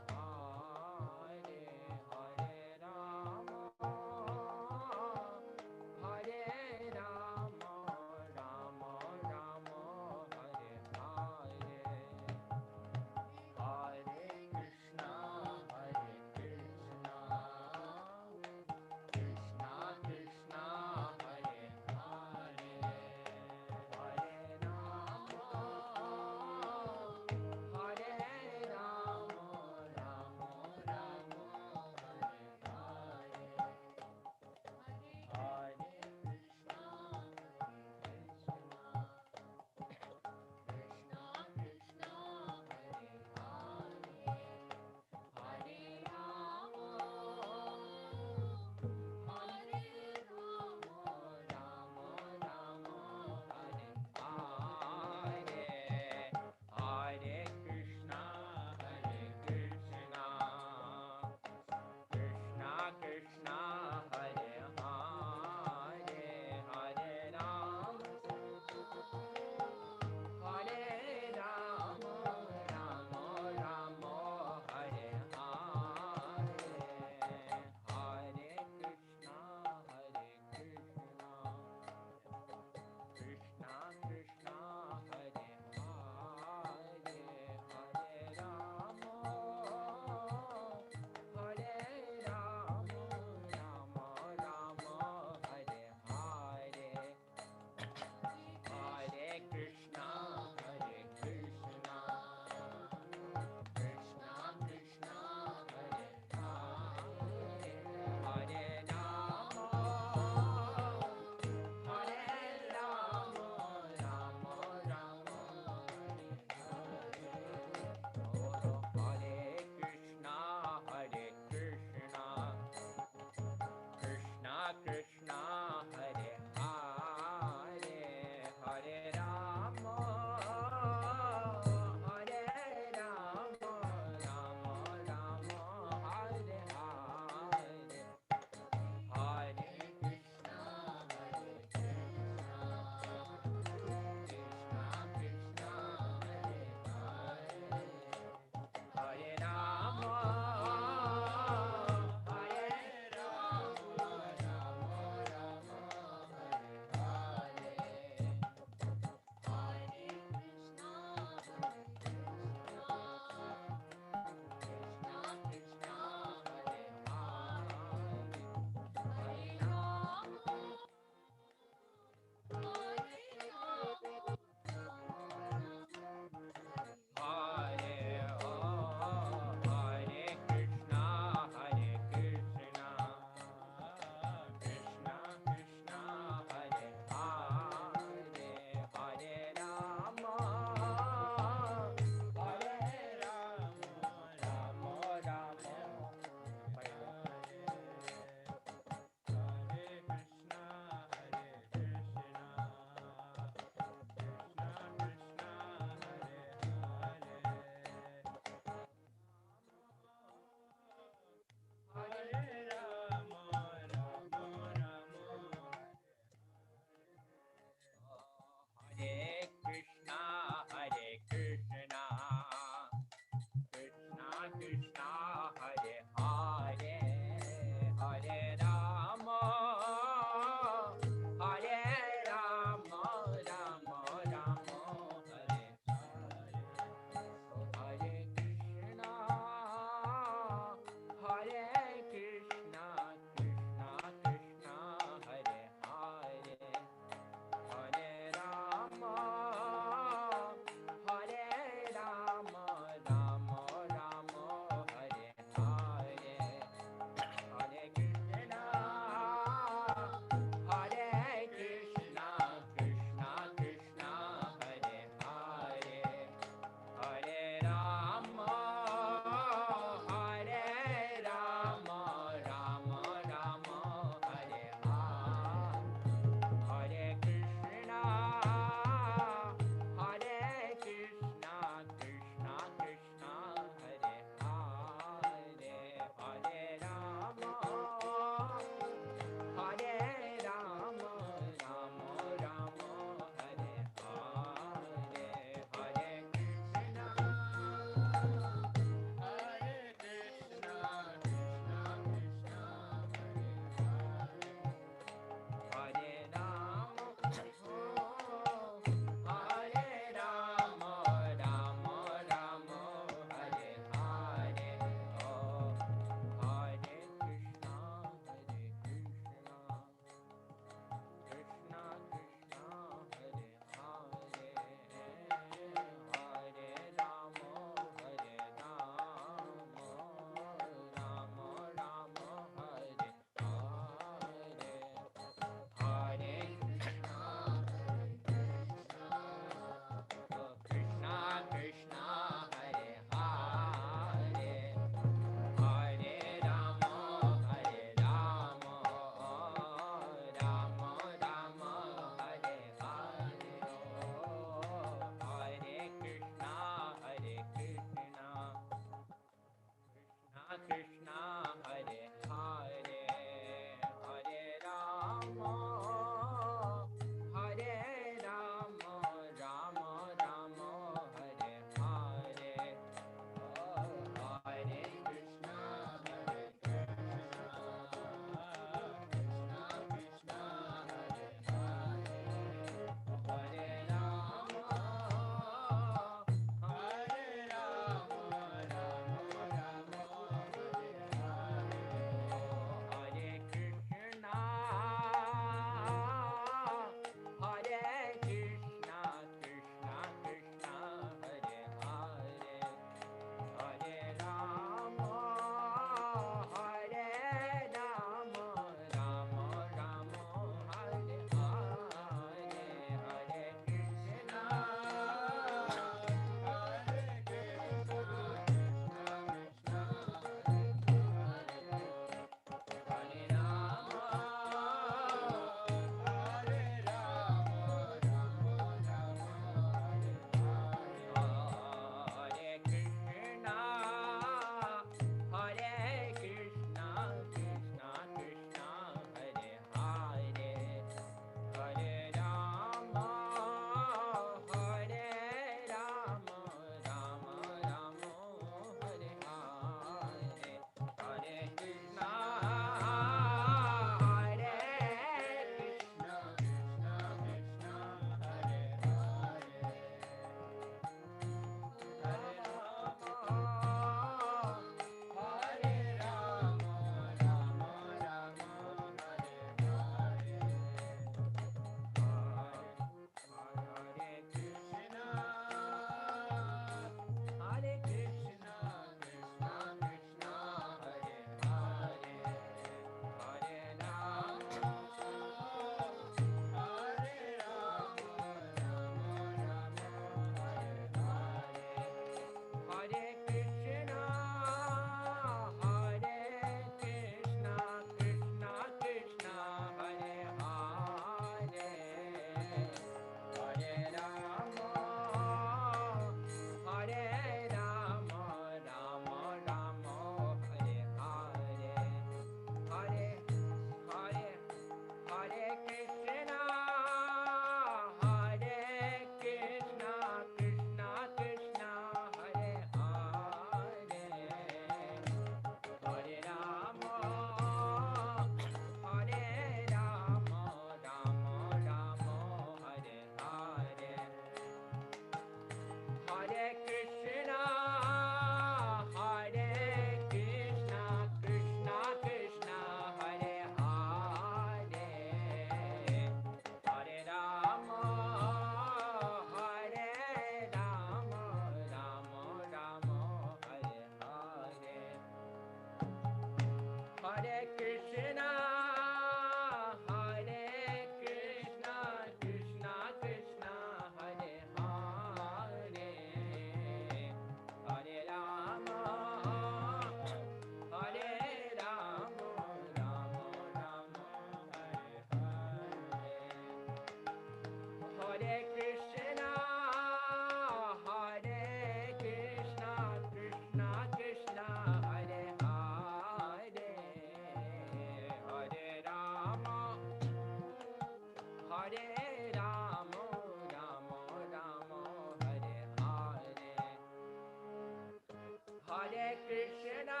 [SPEAKER 5] Krishna,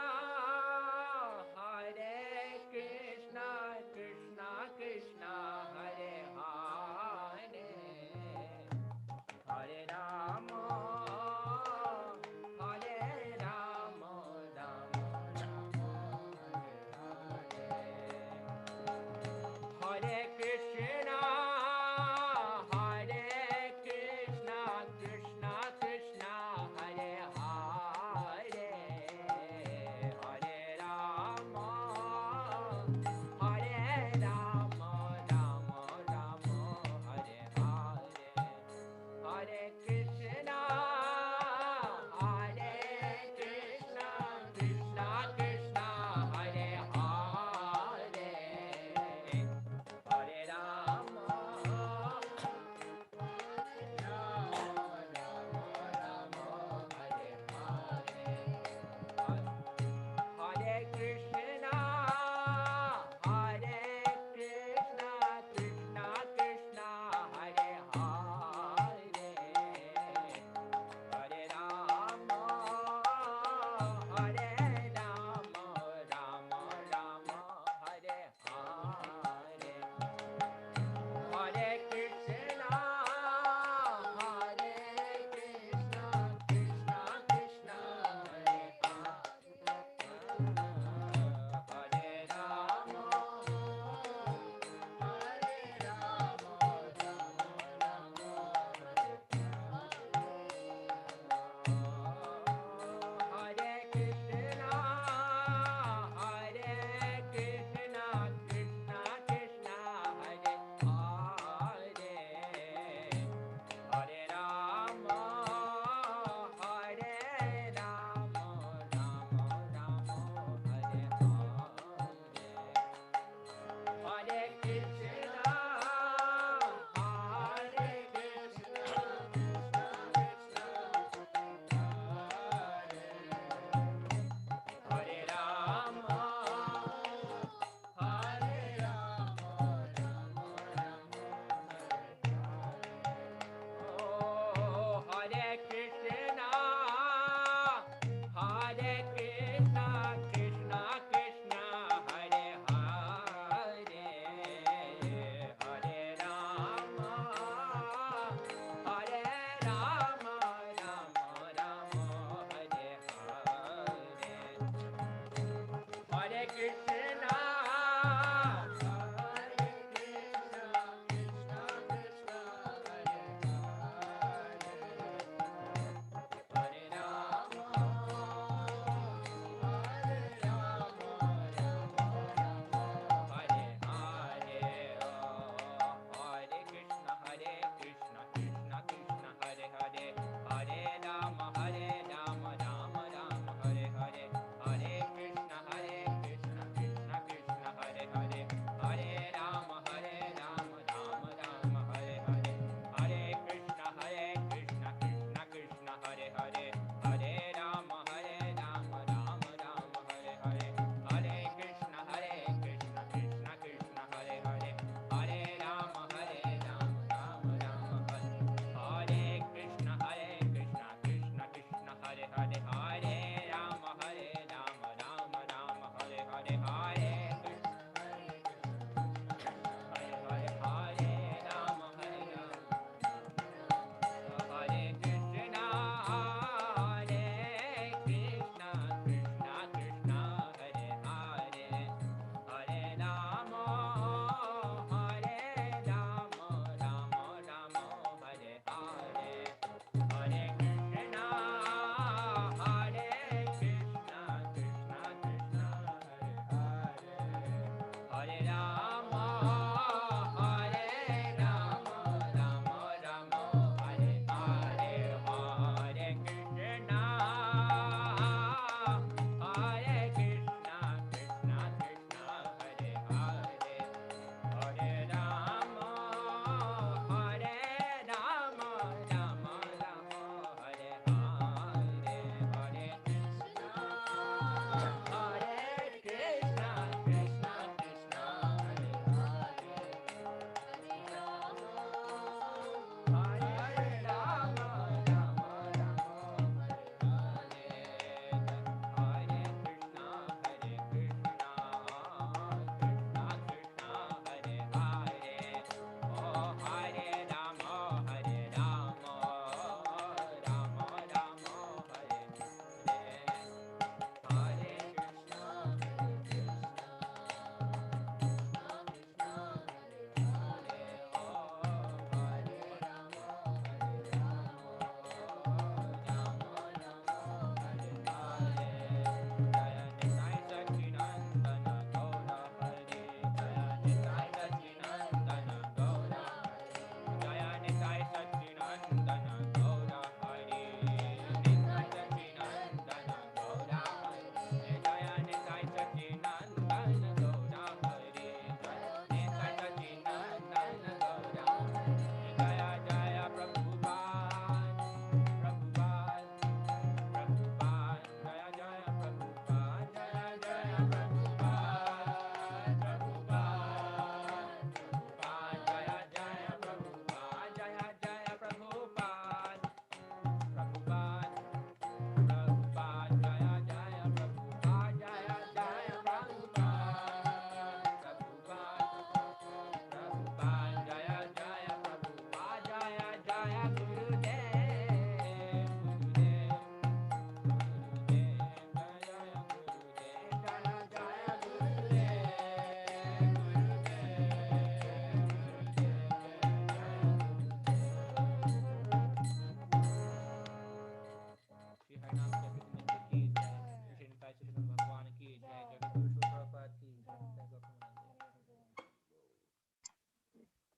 [SPEAKER 5] Hare Krishna, Krishna Krishna, Hare Hare, Hare Rama, Hare Rama, Rama Rama, Hare Hare, Hare Krishna, Hare Krishna, Krishna Krishna, Hare Hare, Hare Rama, Hare Rama, Rama Rama, Hare Hare, Hare Krishna, Hare Krishna, Krishna Krishna, Hare Hare, Hare Rama, Hare Krishna, Hare Krishna, Krishna Krishna, Hare Hare,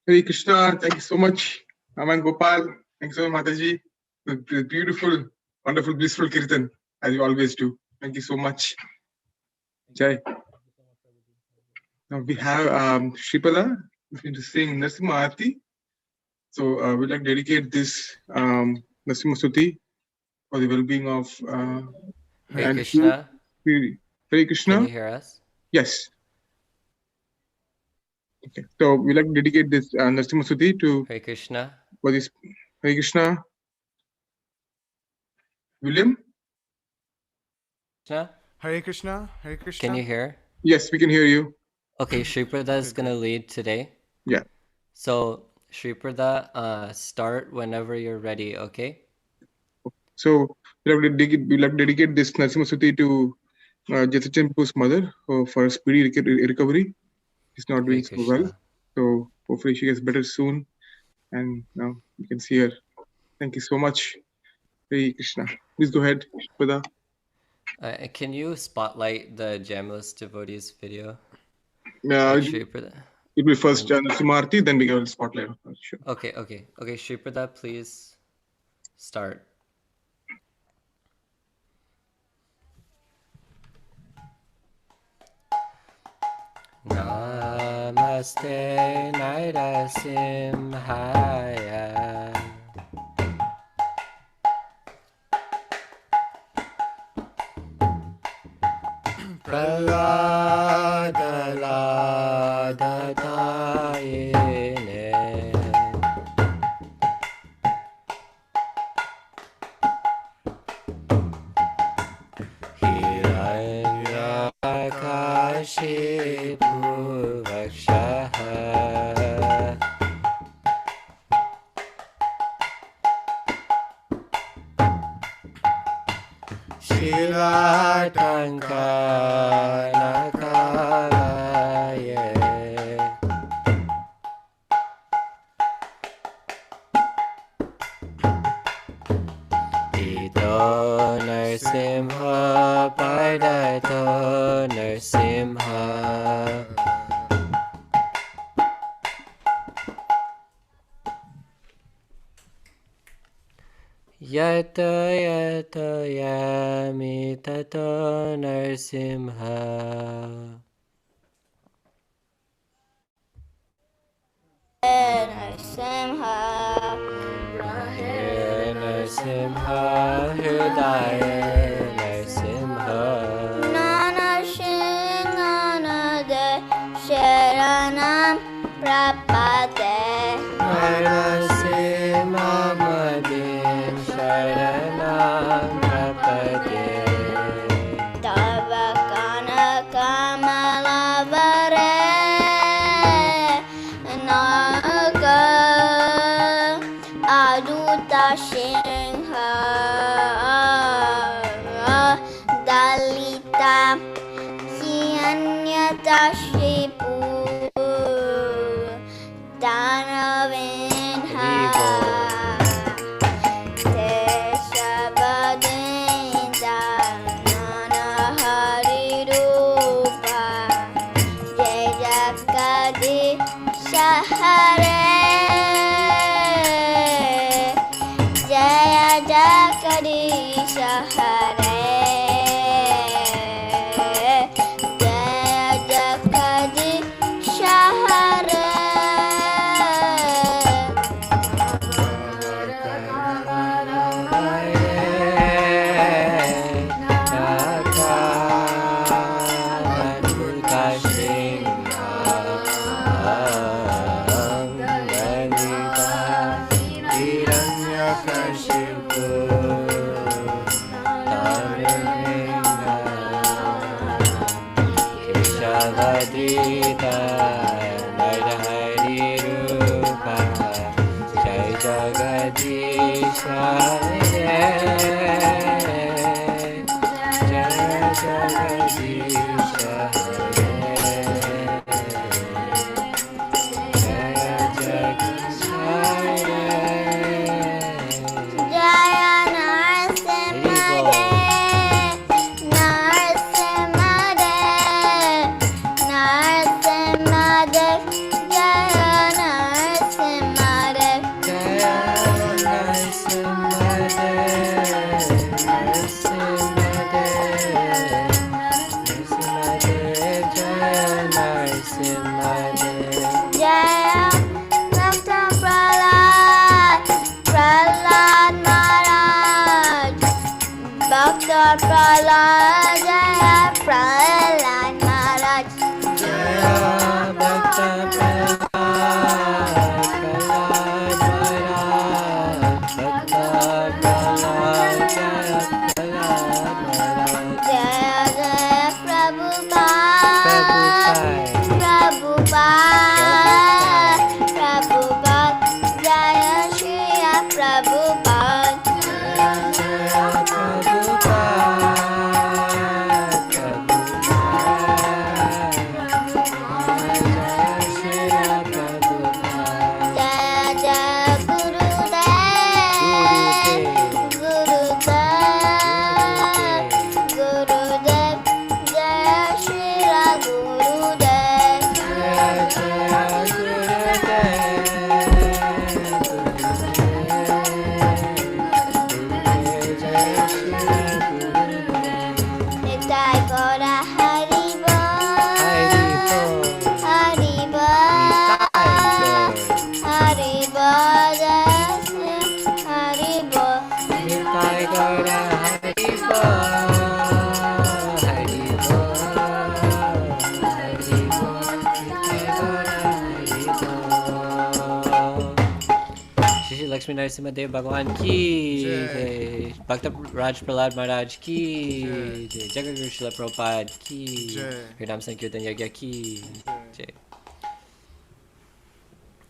[SPEAKER 1] Hare Krishna, thank you so much. Aman Gopal, thanks so much, Mataji. The beautiful, wonderful, blissful Kirtan, as you always do. Thank you so much. Jai. Now we have Shripada, who's going to sing Narasimha Aarti. So we'd like to dedicate this Narasimha Stuti for the well-being of
[SPEAKER 6] Hare Krishna.
[SPEAKER 1] Hare Krishna.
[SPEAKER 6] Can you hear us?
[SPEAKER 1] Yes. Okay. So we'd like to dedicate this Narasimha Stuti to
[SPEAKER 6] Hare Krishna.
[SPEAKER 1] for this Hare Krishna. William?
[SPEAKER 6] Krishna?
[SPEAKER 7] Hare Krishna. Hare Krishna.
[SPEAKER 6] Can you hear?
[SPEAKER 1] Yes, we can hear you.
[SPEAKER 6] Okay, Shripada is gonna lead today.
[SPEAKER 1] Yeah.
[SPEAKER 6] So Shripada, start whenever you're ready, okay?
[SPEAKER 1] So we'd like to dedicate this Narasimha Stuti to Jathachandpu's mother for a speedy recovery. She's not doing
[SPEAKER 6] Hare
[SPEAKER 1] so well.
[SPEAKER 6] Krishna.
[SPEAKER 1] So hopefully she gets better soon. And now you can see her. Thank you so much. Hare Krishna. Please go ahead, Shripada.
[SPEAKER 6] Can you spotlight the Jamless Devotees video?
[SPEAKER 1] It
[SPEAKER 6] Shripada.
[SPEAKER 1] will be first Narasimha Aarti, then we will spotlight. Sure.
[SPEAKER 6] Okay, Shripada, please start. Namaste Narasimhaya. Praladayine. Hiranyakashipu Vakshaha. Shilatankanakalaye. Ito Narasimha Padato Narasimha. Yata yata yami tato Narasimha. Hare Narasimha, Hridaya Narasimha. Narasimha Madhim Sharanam Prapade.
[SPEAKER 8] Prahlad Jaya Prahlad Maharaj
[SPEAKER 6] Jaya Bhakta Prahlad Maharaj Bhakta Prahlad Jaya Prahlad Maharaj
[SPEAKER 8] Jaya Jaya Prabhupada
[SPEAKER 6] Prabhupada
[SPEAKER 8] Prabhupada Jaya Shriya Prabhupada
[SPEAKER 6] Jaya Jaya Prabhupada
[SPEAKER 8] Jaya Jaya Gurudev Gurudev Jaya Shriya Gurudev Nitai Gora Hari Bol Hari Bol Hari Bol Jaya Shri Hari Bol
[SPEAKER 6] Shri Lakshmi Narasimha Dev Bhagwan ki jai. Bhakta Raj Prahlad Maharaj ki jai. Jagaguru Srila Prabhupada ki
[SPEAKER 7] Jai.
[SPEAKER 6] Harinam Sankirtan Yagya ki jai.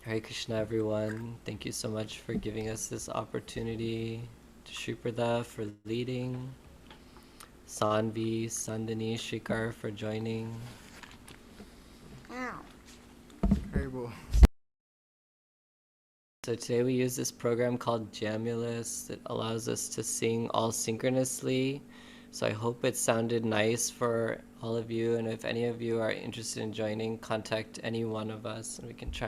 [SPEAKER 6] Hare Krishna, everyone. Thank you so much for giving us this opportunity. To Shri Prada for leading. Sanvi, Sandani, Shikar for joining.
[SPEAKER 7] Hari Bol.
[SPEAKER 6] So today we use this program called Jamulus that allows us to sing all synchronously. So I hope it sounded nice for all of you. And if any of you are interested in joining, contact any one of us and we can try